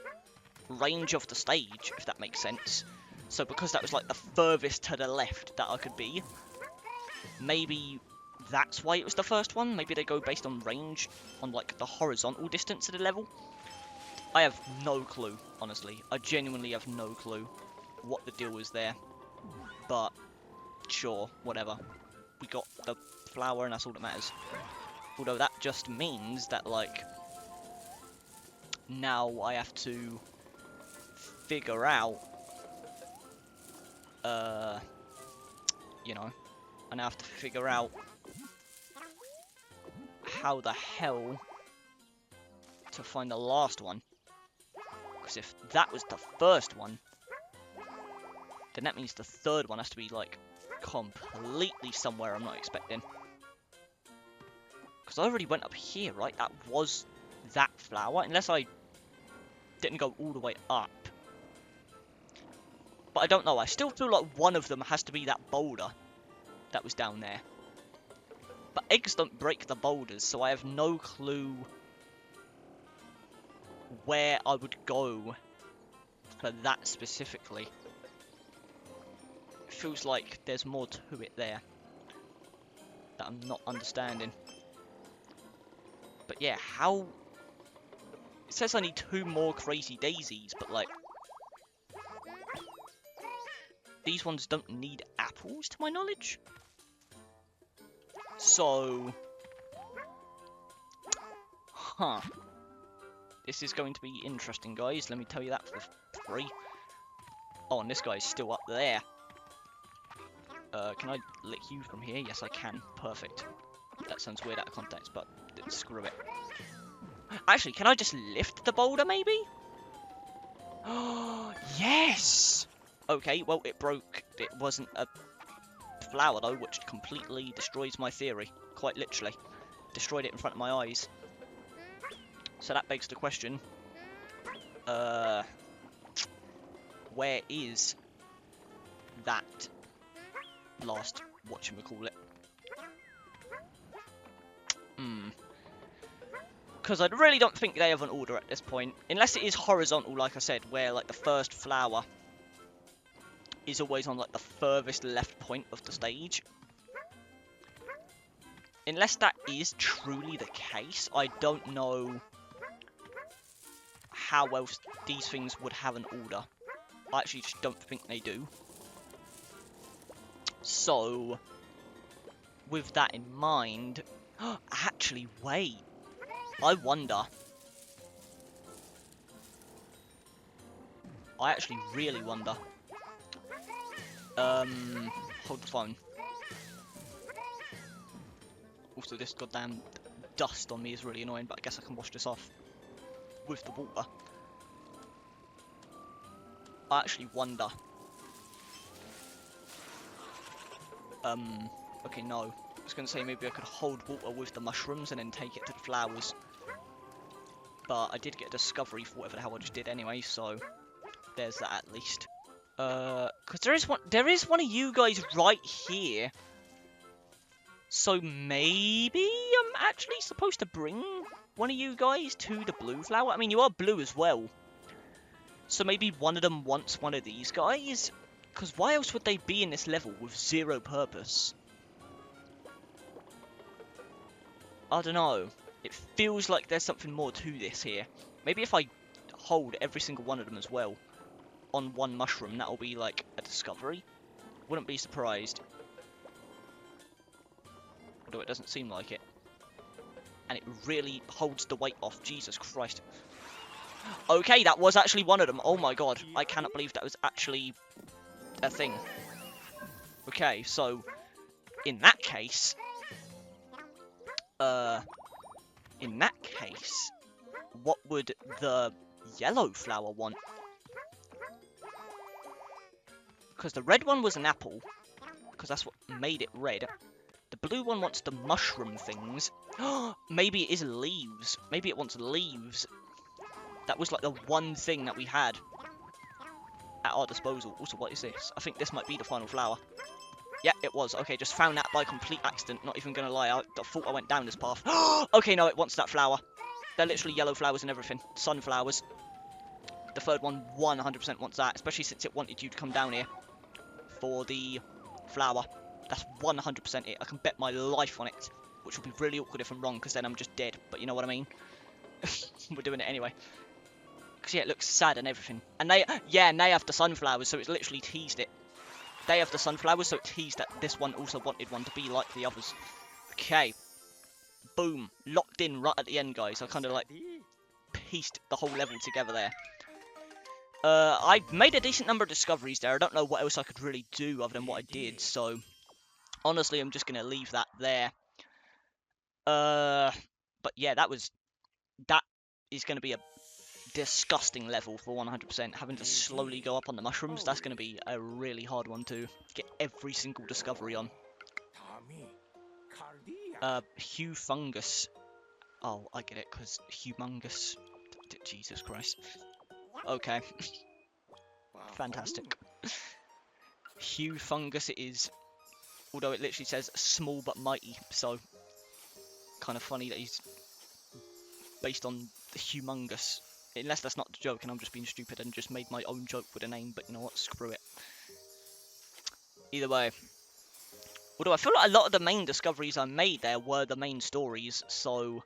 range of the stage, if that makes sense. So because that was like the furthest to the left that I could be, maybe that's why it was the first one. Maybe they go based on range, on like the horizontal distance of the level. I have no clue, honestly. I genuinely have no clue what the deal is there. But sure, whatever. We got the flower and that's all that matters. Although that just means that like now I have to figure out you know, I now have to figure out how the hell to find the last one. Because if that was the first one, then that means the third one has to be like completely somewhere I'm not expecting. Because I already went up here, right? That was that flower, unless I didn't go all the way up. But I don't know, I still feel like one of them has to be that boulder that was down there. But eggs don't break the boulders, so I have no clue where I would go for that specifically. It feels like there's more to it there that I'm not understanding. But yeah, how... It says I need 2 more crazy daisies, but like... These ones don't need apples, to my knowledge. So... Huh. This is going to be interesting, guys. Let me tell you that for free. Oh, and this guy's still up there. Can I lick you from here? Yes, I can. Perfect. That sounds weird out of context, but screw it. Actually, can I just lift the boulder, maybe? Oh, yes! Okay, well, it broke. It wasn't a flower, though, which completely destroys my theory. Quite literally. Destroyed it in front of my eyes. So that begs the question. Where is that last whatchamacallit. Because I really don't think they have an order at this point. Unless it is horizontal, like I said, where like the first flower is always on like the furthest left point of the stage. Unless that is truly the case, I don't know how else these things would have an order. I actually just don't think they do. So, with that in mind, actually, wait. I wonder. I actually really wonder. Hold the phone. Also, this goddamn dust on me is really annoying, but I guess I can wash this off with the water. I actually wonder. Okay, no. I was going to say maybe I could hold water with the mushrooms and then take it to the flowers. But I did get a discovery for whatever the hell I just did anyway, so there's that at least. Because there is one of you guys right here. So maybe I'm actually supposed to bring one of you guys to the blue flower? I mean, you are blue as well. So maybe one of them wants one of these guys? Because why else would they be in this level with zero purpose? I don't know. It feels like there's something more to this here. Maybe if I hold every single one of them as well on one mushroom, that'll be like a discovery. Wouldn't be surprised. Although it doesn't seem like it. And it really holds the weight off. Jesus Christ. Okay, that was actually one of them. Oh my god. I cannot believe that was actually a thing. Okay, so in that case, what would the yellow flower want? Because the red one was an apple, because that's what made it red. The blue one wants the mushroom things. Maybe it is leaves. Maybe it wants leaves. That was like the one thing that we had at our disposal. Also, what is this? I think this might be the final flower. Yeah, it was. Okay, just found that by complete accident. Not even gonna lie, I thought I went down this path. Okay, no, it wants that flower. They're literally yellow flowers and everything. Sunflowers. The third one 100% wants that, especially since it wanted you to come down here for the flower. That's 100% it. I can bet my life on it, which will be really awkward if I'm wrong, because then I'm just dead. But you know what I mean? We're doing it anyway. Because, yeah, it looks sad and everything. And they have the sunflowers, so it's literally teased it. They have the sunflowers, so it teased that this one also wanted one to be like the others. Okay. Boom. Locked in right at the end, guys. I kind of, like, pieced the whole level together there. I made a decent number of discoveries there. I don't know what else I could really do other than what I did, so honestly, I'm just going to leave that there. But yeah, that is going to be a disgusting level for 100%. Having to slowly go up on the mushrooms, that's going to be a really hard one to get every single discovery on. Hue fungus. Oh, I get it, because humongous. Jesus Christ. Okay. Fantastic. Hue fungus it is. Although it literally says small but mighty, so kind of funny that he's based on the humongous. Unless that's not the joke and I'm just being stupid and just made my own joke with a name, but you know what, screw it. Either way. Although I feel like a lot of the main discoveries I made there were the main stories, so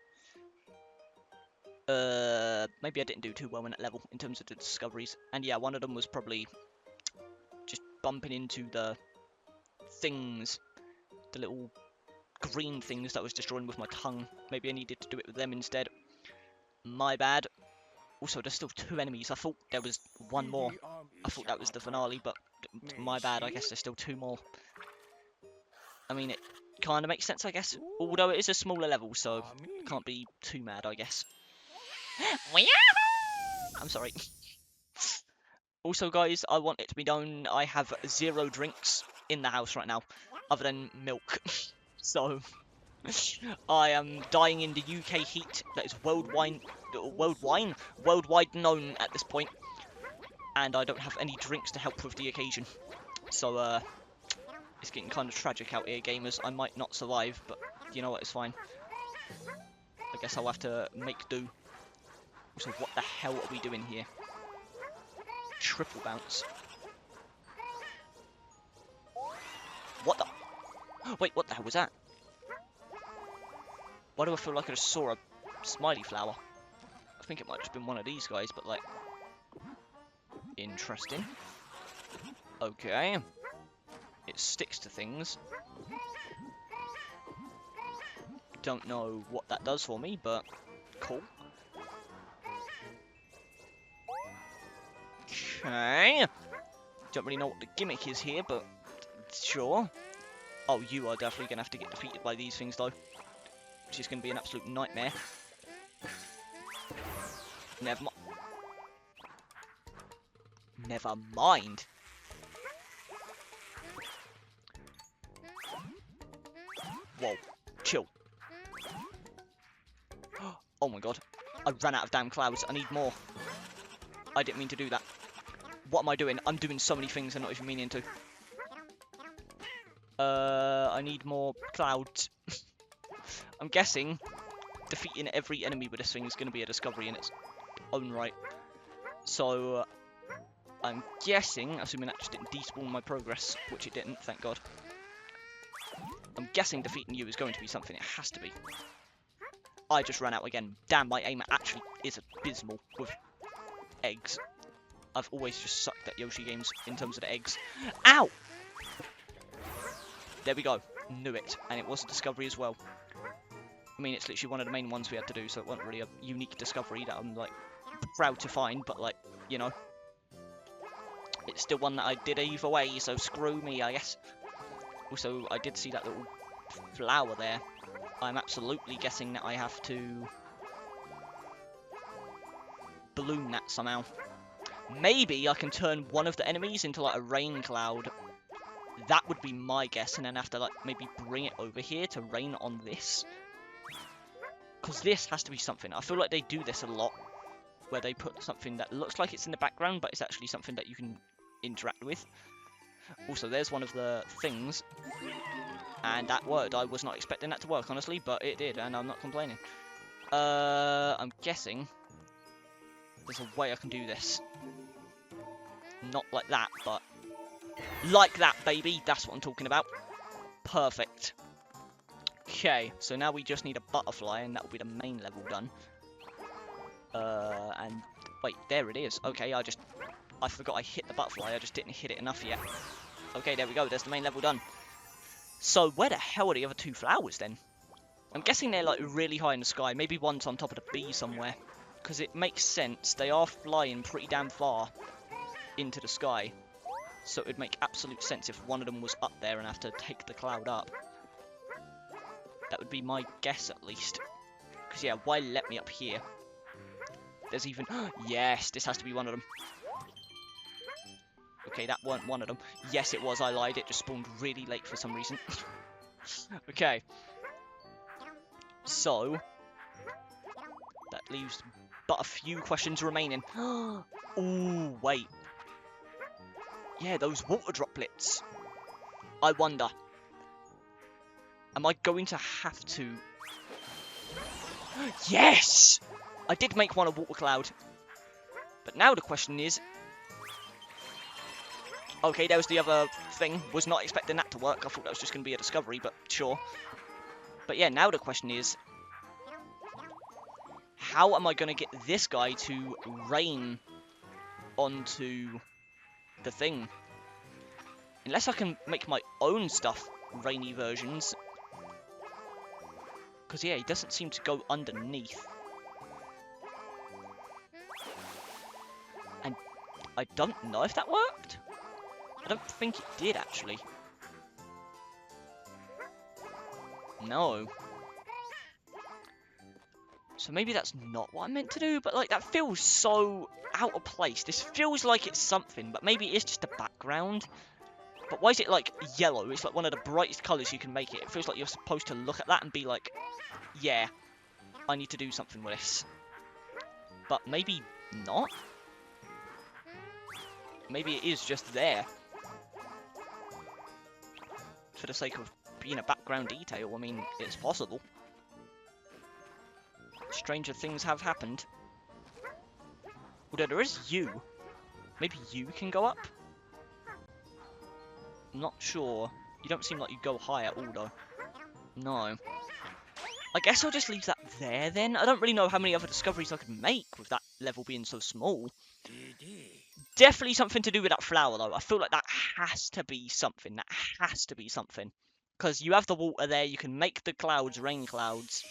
maybe I didn't do too well in that level in terms of the discoveries. And yeah, one of them was probably just bumping into the things, the little green things that I was destroying with my tongue. Maybe I needed to do it with them instead. My bad. Also, there's still 2 enemies. I thought there was one more. I thought that was the finale, but my bad. I guess there's still 2 more. I mean, it kind of makes sense, I guess. Although it is a smaller level, so I can't be too mad, I guess. I'm sorry. Also, guys, I want it to be known I have 0 drinks in the house right now, other than milk. So, I am dying in the UK heat that is worldwide known at this point, and I don't have any drinks to help with the occasion. So, It's getting kind of tragic out here, gamers. I might not survive, but you know what, it's fine. I guess I'll have to make do. So what the hell are we doing here? Triple bounce. What the? Wait, what the hell was that? Why do I feel like I just saw a smiley flower? I think it might have just been one of these guys, but like... Interesting. Okay. It sticks to things. Don't know what that does for me, but cool. Okay. Don't really know what the gimmick is here, but sure. Oh, you are definitely going to have to get defeated by these things, though. Which is going to be an absolute nightmare. Never mind. Never mind. Whoa. Chill. Oh my god. I ran out of damn clouds. I need more. I didn't mean to do that. What am I doing? I'm doing so many things I'm not even meaning to. I need more clouds. I'm guessing defeating every enemy with this thing is going to be a discovery in its own right. So, I'm guessing, assuming that just didn't despawn my progress, which it didn't, thank god. I'm guessing defeating you is going to be something. It has to be. I just ran out again. Damn, my aim actually is abysmal with eggs. I've always just sucked at Yoshi games in terms of the eggs. Ow! There we go. Knew it. And it was a discovery as well. I mean, it's literally one of the main ones we had to do, so it wasn't really a unique discovery that I'm, like, proud to find, but, like, you know. It's still one that I did either way, so screw me, I guess. Also, I did see that little flower there. I'm absolutely guessing that I have to balloon that somehow. Maybe I can turn one of the enemies into like a rain cloud. That would be my guess, and then have to like maybe bring it over here to rain on this. Because this has to be something. I feel like they do this a lot, where they put something that looks like it's in the background, but it's actually something that you can interact with. Also, there's one of the things. And that worked. I was not expecting that to work, honestly, but it did, and I'm not complaining. I'm guessing there's a way I can do this. Not like that, but like that, baby. That's what I'm talking about. Perfect. Okay, so now we just need a butterfly, and that will be the main level done. And wait, there it is. Okay, I forgot I hit the butterfly. I just didn't hit it enough yet. Okay, there we go. There's the main level done. So, where the hell are the other two flowers, then? I'm guessing they're, like, really high in the sky. Maybe one's on top of the bee somewhere. Because it makes sense. They are flying pretty damn far into the sky. So, it would make absolute sense if one of them was up there and have to take the cloud up. That would be my guess, at least. Because, yeah, why let me up here? There's even... Yes, this has to be one of them. Okay, that weren't one of them. Yes, it was. I lied. It just spawned really late for some reason. Okay. So, that leaves but a few questions remaining. Ooh, wait. Yeah, those water droplets. I wonder. Am I going to have to... Yes! I did make one a water cloud. But now the question is... Okay, there was the other thing. Was not expecting that to work. I thought that was just going to be a discovery, but sure. But yeah, now the question is... How am I going to get this guy to rain onto the thing? Unless I can make my own stuff rainy versions. Because yeah, he doesn't seem to go underneath. And I don't know if that worked. I don't think it did, actually. No. So maybe that's not what I meant to do, but like that feels so out of place. This feels like it's something, but maybe it is just a background. But why is it like yellow? It's like one of the brightest colours you can make it. It feels like you're supposed to look at that and be like, yeah, I need to do something with this. But maybe not. Maybe it is just there. for the sake of being a background detail. I mean, it's possible. Stranger things have happened. Although there is you. Maybe you can go up? I'm not sure. You don't seem like you go high at all, though. No. I guess I'll just leave that there, then. I don't really know how many other discoveries I could make with that level being so small. Definitely something to do with that flower, though. I feel like that has to be something. That has to be something. Because you have the water there. You can make the clouds rain clouds.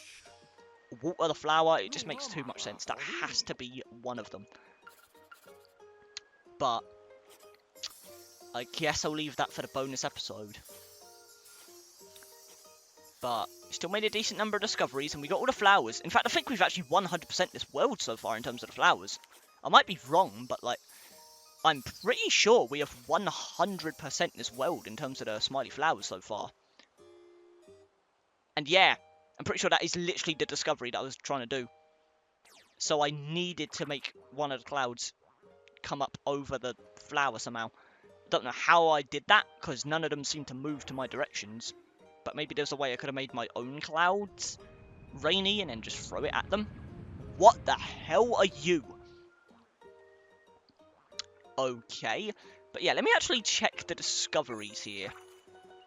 Water the flower. It just makes too much sense. That has to be one of them. But I guess I'll leave that for the bonus episode. But we still made a decent number of discoveries, and we got all the flowers. In fact, I think we've actually 100% this world so far in terms of the flowers. I might be wrong, but like, I'm pretty sure we have 100% this world in terms of the smiley flowers so far. And yeah, I'm pretty sure that is literally the discovery that I was trying to do. So I needed to make one of the clouds come up over the flower somehow. Don't know how I did that, because none of them seem to move to my directions. But maybe there's a way I could have made my own clouds rainy and then just throw it at them. What the hell are you? Okay. But yeah, let me actually check the discoveries here.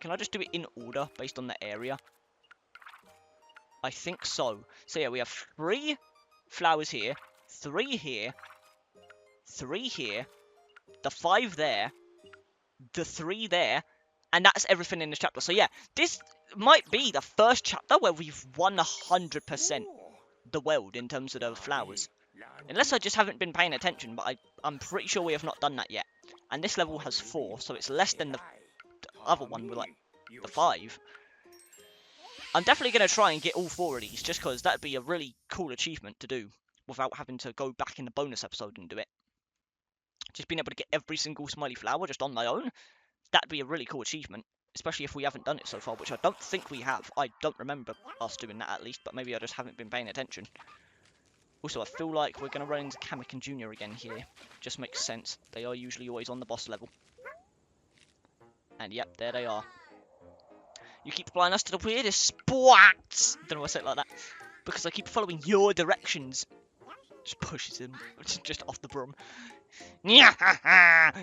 Can I just do it in order based on the area? I think so. So yeah, we have 3 flowers here, 3 here, 3 here, the 5 there, the 3 there, and that's everything in this chapter. So yeah, this might be the first chapter where we've 100% the world in terms of the flowers. Unless I just haven't been paying attention, but I'm pretty sure we have not done that yet. And this level has 4, so it's less than the other one with like the 5. I'm definitely going to try and get all 4 of these, just because that would be a really cool achievement to do without having to go back in the bonus episode and do it. Just being able to get every single smiley flower just on my own, that'd be a really cool achievement, especially if we haven't done it so far, which I don't think we have. I don't remember us doing that at least, but maybe I just haven't been paying attention. Also, I feel like we're going to run into Kamek and Junior again here. Just makes sense. They are usually always on the boss level. And yep, there they are. You keep flying us to the weirdest spots. Don't know why I say it like that. Because I keep following your directions. Just pushes him. Just off the broom.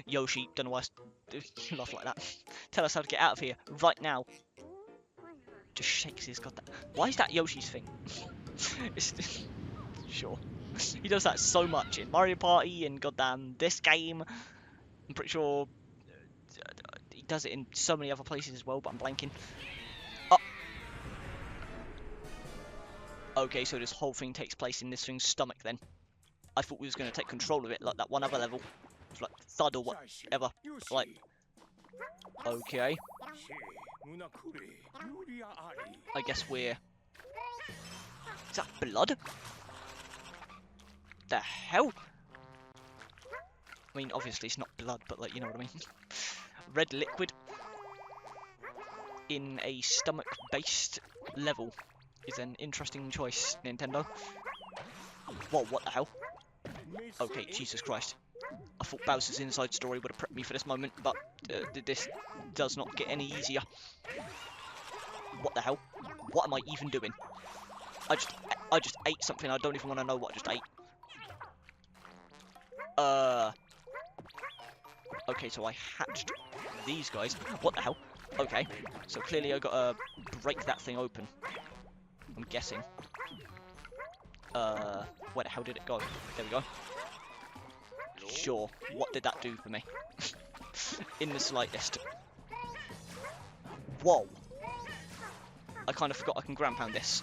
Yoshi. Don't know why I laugh like that. Tell us how to get out of here. Right now. Just shakes his goddamn... Why is that Yoshi's thing? Sure. He does that so much in Mario Party and goddamn this game. I'm pretty sure he does it in so many other places as well, but I'm blanking. Oh. Okay, so this whole thing takes place in this thing's stomach then. I thought we was going to take control of it like that one other level. Like Thud or whatever. Like, okay. I guess we're... Is that blood? The hell? I mean, obviously it's not blood, but like, you know what I mean. Red liquid in a stomach-based level is an interesting choice, Nintendo. Whoa, what the hell? Okay, Jesus Christ. I thought Bowser's Inside Story would have prepped me for this moment, but this does not get any easier. What the hell? What am I even doing? I just ate something. I don't even want to know what I just ate. Okay, so I hatched these guys. What the hell? Okay, so clearly I gotta break that thing open. I'm guessing. Where the hell did it go? There we go. Sure. What did that do for me? In the slightest. Whoa. I kind of forgot I can ground pound this.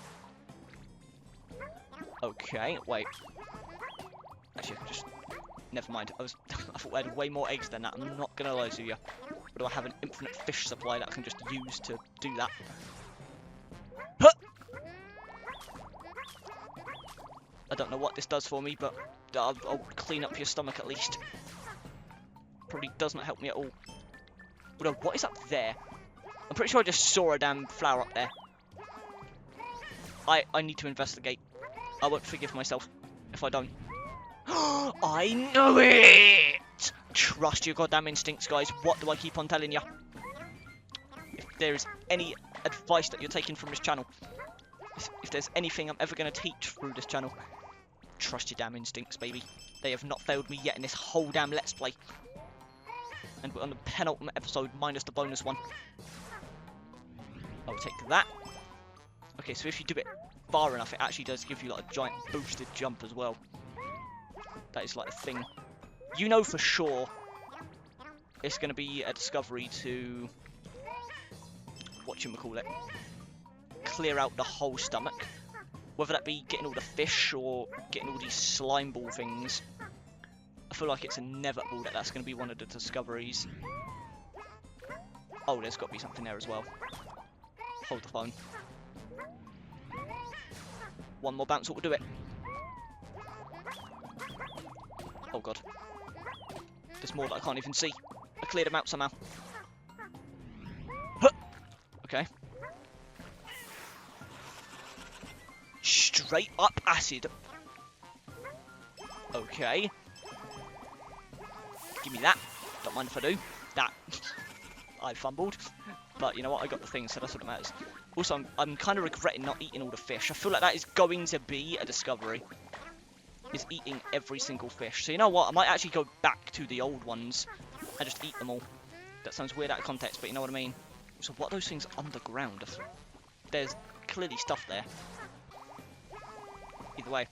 Okay, wait. Actually, I can just... Never mind. I thought I had way more eggs than that. I'm not gonna lie to you. But do I have an infinite fish supply that I can just use to do that? Huh! I don't know what this does for me, but I'll clean up your stomach at least. Probably does not help me at all. But what is up there? I'm pretty sure I just saw a damn flower up there. I need to investigate. I won't forgive myself if I don't. I knew it! Trust your goddamn instincts, guys. What do I keep on telling you? If there is any advice that you're taking from this channel, if there's anything I'm ever going to teach through this channel, trust your damn instincts, baby. They have not failed me yet in this whole damn Let's Play. And we're on the penultimate episode, minus the bonus one. I'll take that. Okay, so if you do it far enough, it actually does give you like a giant boosted jump as well. That is like a thing. You know for sure it's going to be a discovery to, whatchamacallit, clear out the whole stomach. Whether that be getting all the fish or getting all these slime ball things. I feel like it's inevitable that that's going to be one of the discoveries. Oh, there's got to be something there as well. Hold the phone. One more bounce will do it. Oh god. There's more that I can't even see. I cleared them out somehow. Huh. Okay. Straight up acid. Okay. Give me that. Don't mind if I do. That. I fumbled. But you know what? I got the thing, so that's what matters. Also, I'm kind of regretting not eating all the fish. I feel like that is going to be a discovery. Is eating every single fish. So you know what? I might actually go back to the old ones and just eat them all. That sounds weird out of context, but you know what I mean? So what are those things underground? There's clearly stuff there. Either way.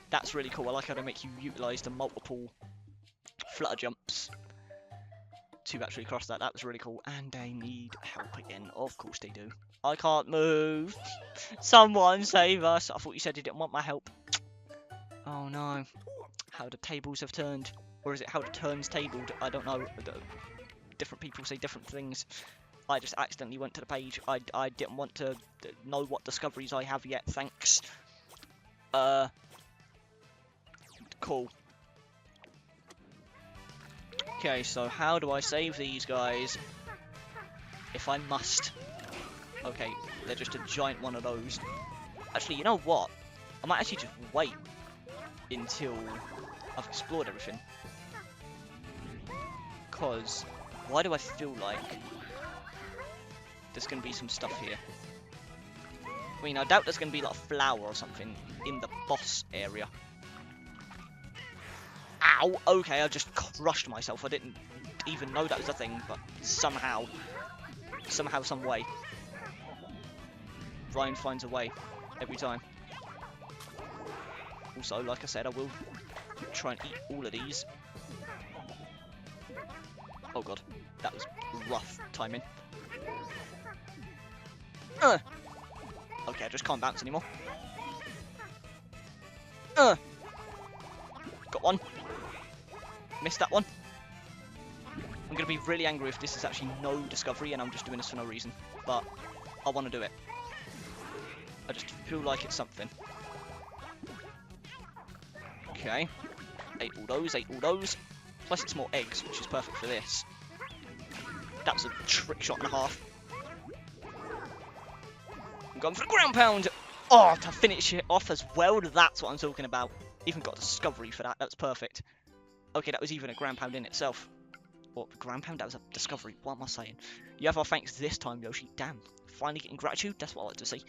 That's really cool. I like how they make you utilise the multiple flutter jumps to actually cross that. That was really cool. And they need help again. Of course they do. I can't move. Someone save us. I thought you said you didn't want my help. Oh no. How the tables have turned. Or is it how the turns tabled? I don't know. Different people say different things. I just accidentally went to the page. I didn't want to know what discoveries I have yet. Thanks. Cool. Okay, so how do I save these guys? If I must. Okay, they're just a giant one of those. Actually, you know what? I might actually just wait until I've explored everything. Because, why do I feel like there's going to be some stuff here? I mean, I doubt there's going to be like a flower or something in the boss area. Ow! Okay, I just crushed myself. I didn't even know that was a thing, but somehow, some way, Ryan finds a way every time. Also, like I said, I will try and eat all of these. Oh god, that was rough timing. Okay, I just can't bounce anymore. Got one. Missed that one. I'm going to be really angry if this is actually no discovery and I'm just doing this for no reason. But I want to do it. I just feel like it's something. Okay. Ate all those, ate all those. Plus it's more eggs, which is perfect for this. That was a trick shot and a half. I'm going for the ground pound! Oh, to finish it off as well, that's what I'm talking about. Even got a discovery for that, that's perfect. Okay, that was even a ground pound in itself. What, ground pound? That was a discovery, what am I saying? You have our thanks this time, Yoshi. Damn, finally getting gratitude, that's what I like to see.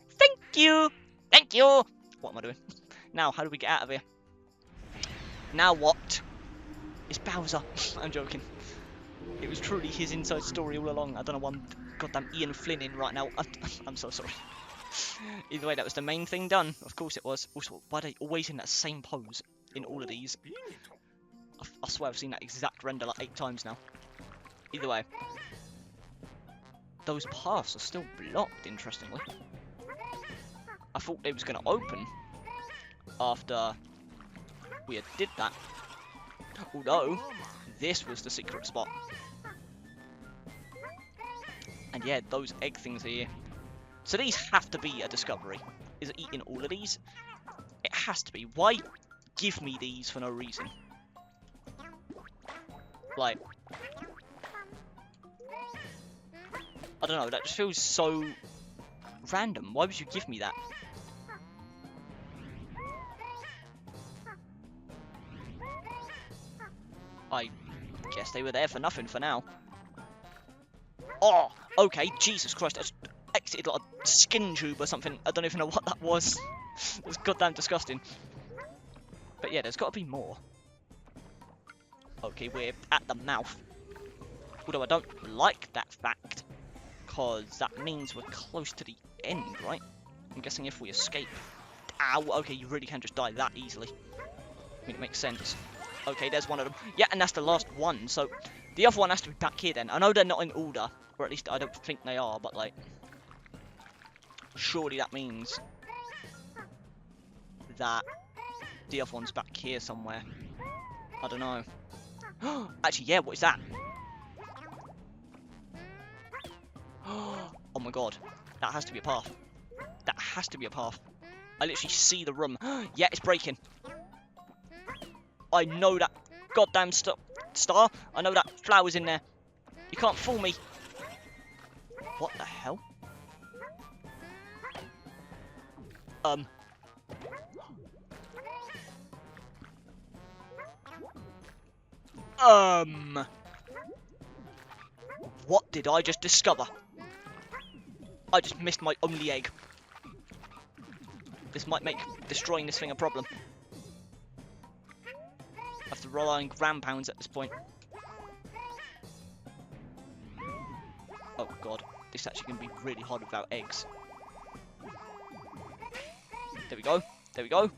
Thank you! Thank you! What am I doing? Now, how do we get out of here? Now what? It's Bowser. I'm joking. It was truly his inside story all along. I don't know why I'm goddamn Ian Flynn in right now. I'm so sorry. Either way, that was the main thing done. Of course it was. Also, why are they always in that same pose in all of these? I swear I've seen that exact render like 8 times now. Either way. Those paths are still blocked, interestingly. I thought they was going to open after we had did that. Although, this was the secret spot. And yeah, those egg things are here. So these have to be a discovery. Is it eating all of these? It has to be. Why give me these for no reason? Like, I don't know, that just feels so random. Why would you give me that? I guess they were there for nothing for now. Oh, okay, Jesus Christ, I just exited like a skin tube or something. I don't even know what that was. It was goddamn disgusting. But yeah, there's got to be more. Okay, we're at the mouth. Although I don't like that fact, because that means we're close to the end, right? I'm guessing if we escape... Ow, okay, you really can just die that easily. I mean, it makes sense. Okay, there's one of them. Yeah, and that's the last one, so the other one has to be back here then. I know they're not in order, or at least I don't think they are, but like... Surely that means that the other one's back here somewhere. I don't know. Actually, yeah, what is that? Oh my god. That has to be a path. That has to be a path. I literally see the room. Yeah, it's breaking. I know that goddamn star. I know that flower's in there. You can't fool me. What the hell? What did I just discover? I just missed my only egg. This might make destroying this thing a problem. I have to rely on gram pounds at this point. Oh god, this is actually going to be really hard without eggs. There we go, there we go.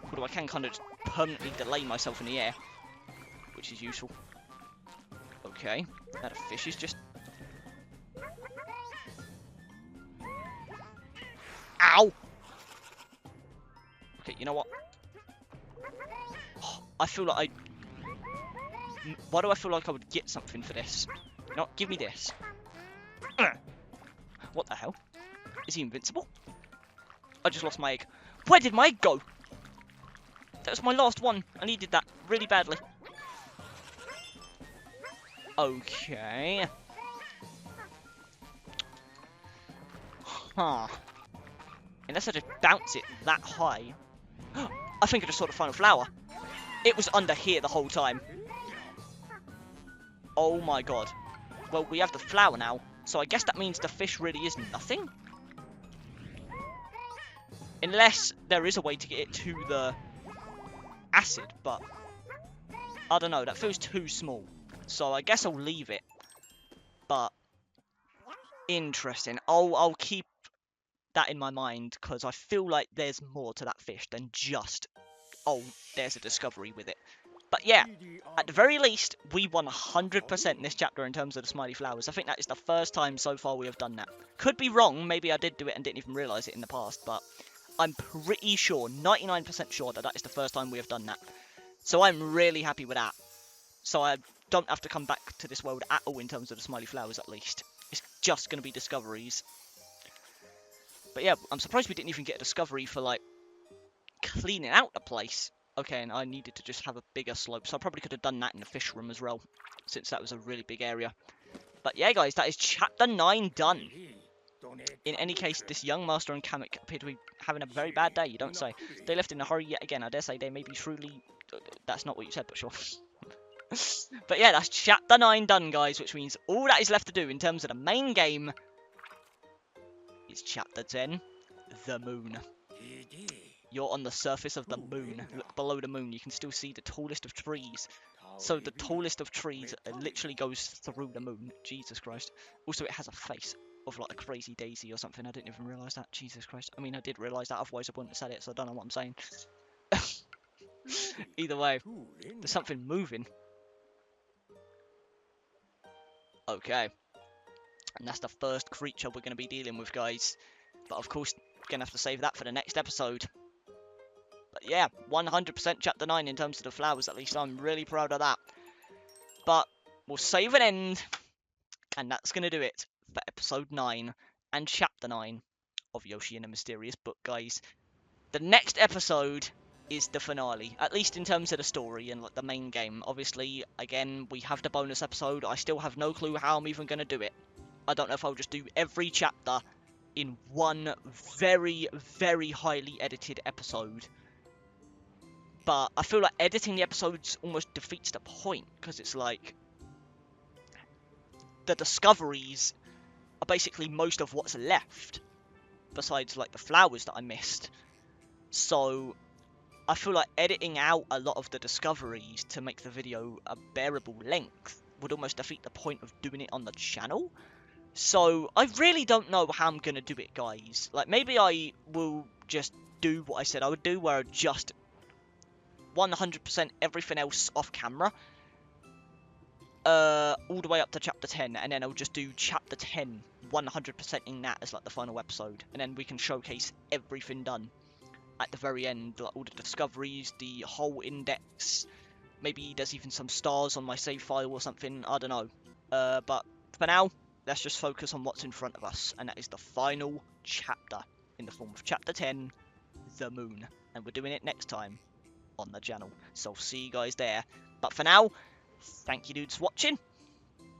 Although I can kind of just permanently delay myself in the air, which is useful. Okay, now the fish is just... Ow! Okay, you know what? Oh, I feel like why do I feel like I would get something for this? You know what? Give me this. What the hell? Is he invincible? I just lost my egg. Where did my egg go? That was my last one. I needed that really badly. Okay. Huh. Unless I just bounce it that high. I think I just saw the final flower. It was under here the whole time. Oh my god. Well, we have the flower now, so I guess that means the fish really is nothing? Unless there is a way to get it to the acid, but I don't know, that feels too small. So I guess I'll leave it. But interesting. I'll keep that in my mind, because I feel like there's more to that fish than just, oh, there's a discovery with it. But yeah, at the very least, we won 100% in this chapter in terms of the smiley flowers. I think that is the first time so far we have done that. Could be wrong, maybe I did do it and didn't even realise it in the past, but I'm pretty sure, 99% sure, that that is the first time we have done that. So I'm really happy with that. So I don't have to come back to this world at all in terms of the smiley flowers, at least. It's just going to be discoveries. But yeah, I'm surprised we didn't even get a discovery for, like, cleaning out the place. Okay, and I needed to just have a bigger slope, so I probably could have done that in the fish room as well, since that was a really big area. But yeah, guys, that is chapter 9 done. In any case, this young master and Kamek appear to be having a very bad day, you don't say. They left in a hurry yet again. I dare say they may be truly... That's not what you said, but sure. But yeah, that's chapter 9 done, guys, which means all that is left to do in terms of the main game is chapter 10, the moon. You're on the surface of the moon. Look below the moon, you can still see the tallest of trees. So the tallest of trees literally goes through the moon. Jesus Christ. Also, it has a face of like a crazy daisy or something. I didn't even realise that. Jesus Christ. I mean, I did realise that, otherwise I wouldn't have said it, so I don't know what I'm saying. Either way, there's something moving. Okay. And that's the first creature we're going to be dealing with, guys. But of course, we're going to have to save that for the next episode. But yeah, 100% chapter 9 in terms of the flowers, at least. I'm really proud of that. But we'll save an end. And that's going to do it for episode 9 and chapter 9 of Yoshi and the Mysterious Book, guys. The next episode is the finale, at least in terms of the story and like the main game. Obviously, again, we have the bonus episode. I still have no clue how I'm even going to do it. I don't know if I'll just do every chapter in one very, very highly edited episode. But I feel like editing the episodes almost defeats the point, because it's like... the discoveries are basically most of what's left, besides like the flowers that I missed. So I feel like editing out a lot of the discoveries to make the video a bearable length would almost defeat the point of doing it on the channel. So I really don't know how I'm gonna do it, guys. Like, maybe I will just do what I said I would do, where I just 100% everything else off camera, all the way up to chapter 10, and then I'll just do chapter 10 100%ing that as like the final episode, and then we can showcase everything done at the very end, like all the discoveries, the whole index. Maybe there's even some stars on my save file or something, I don't know. But for now, let's just focus on what's in front of us, and that is the final chapter in the form of chapter 10, the moon. And we're doing it next time on the channel, so see you guys there. But for now, thank you dudes for watching.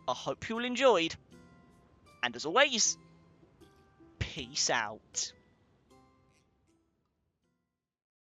I hope you all enjoyed, and as always, peace out.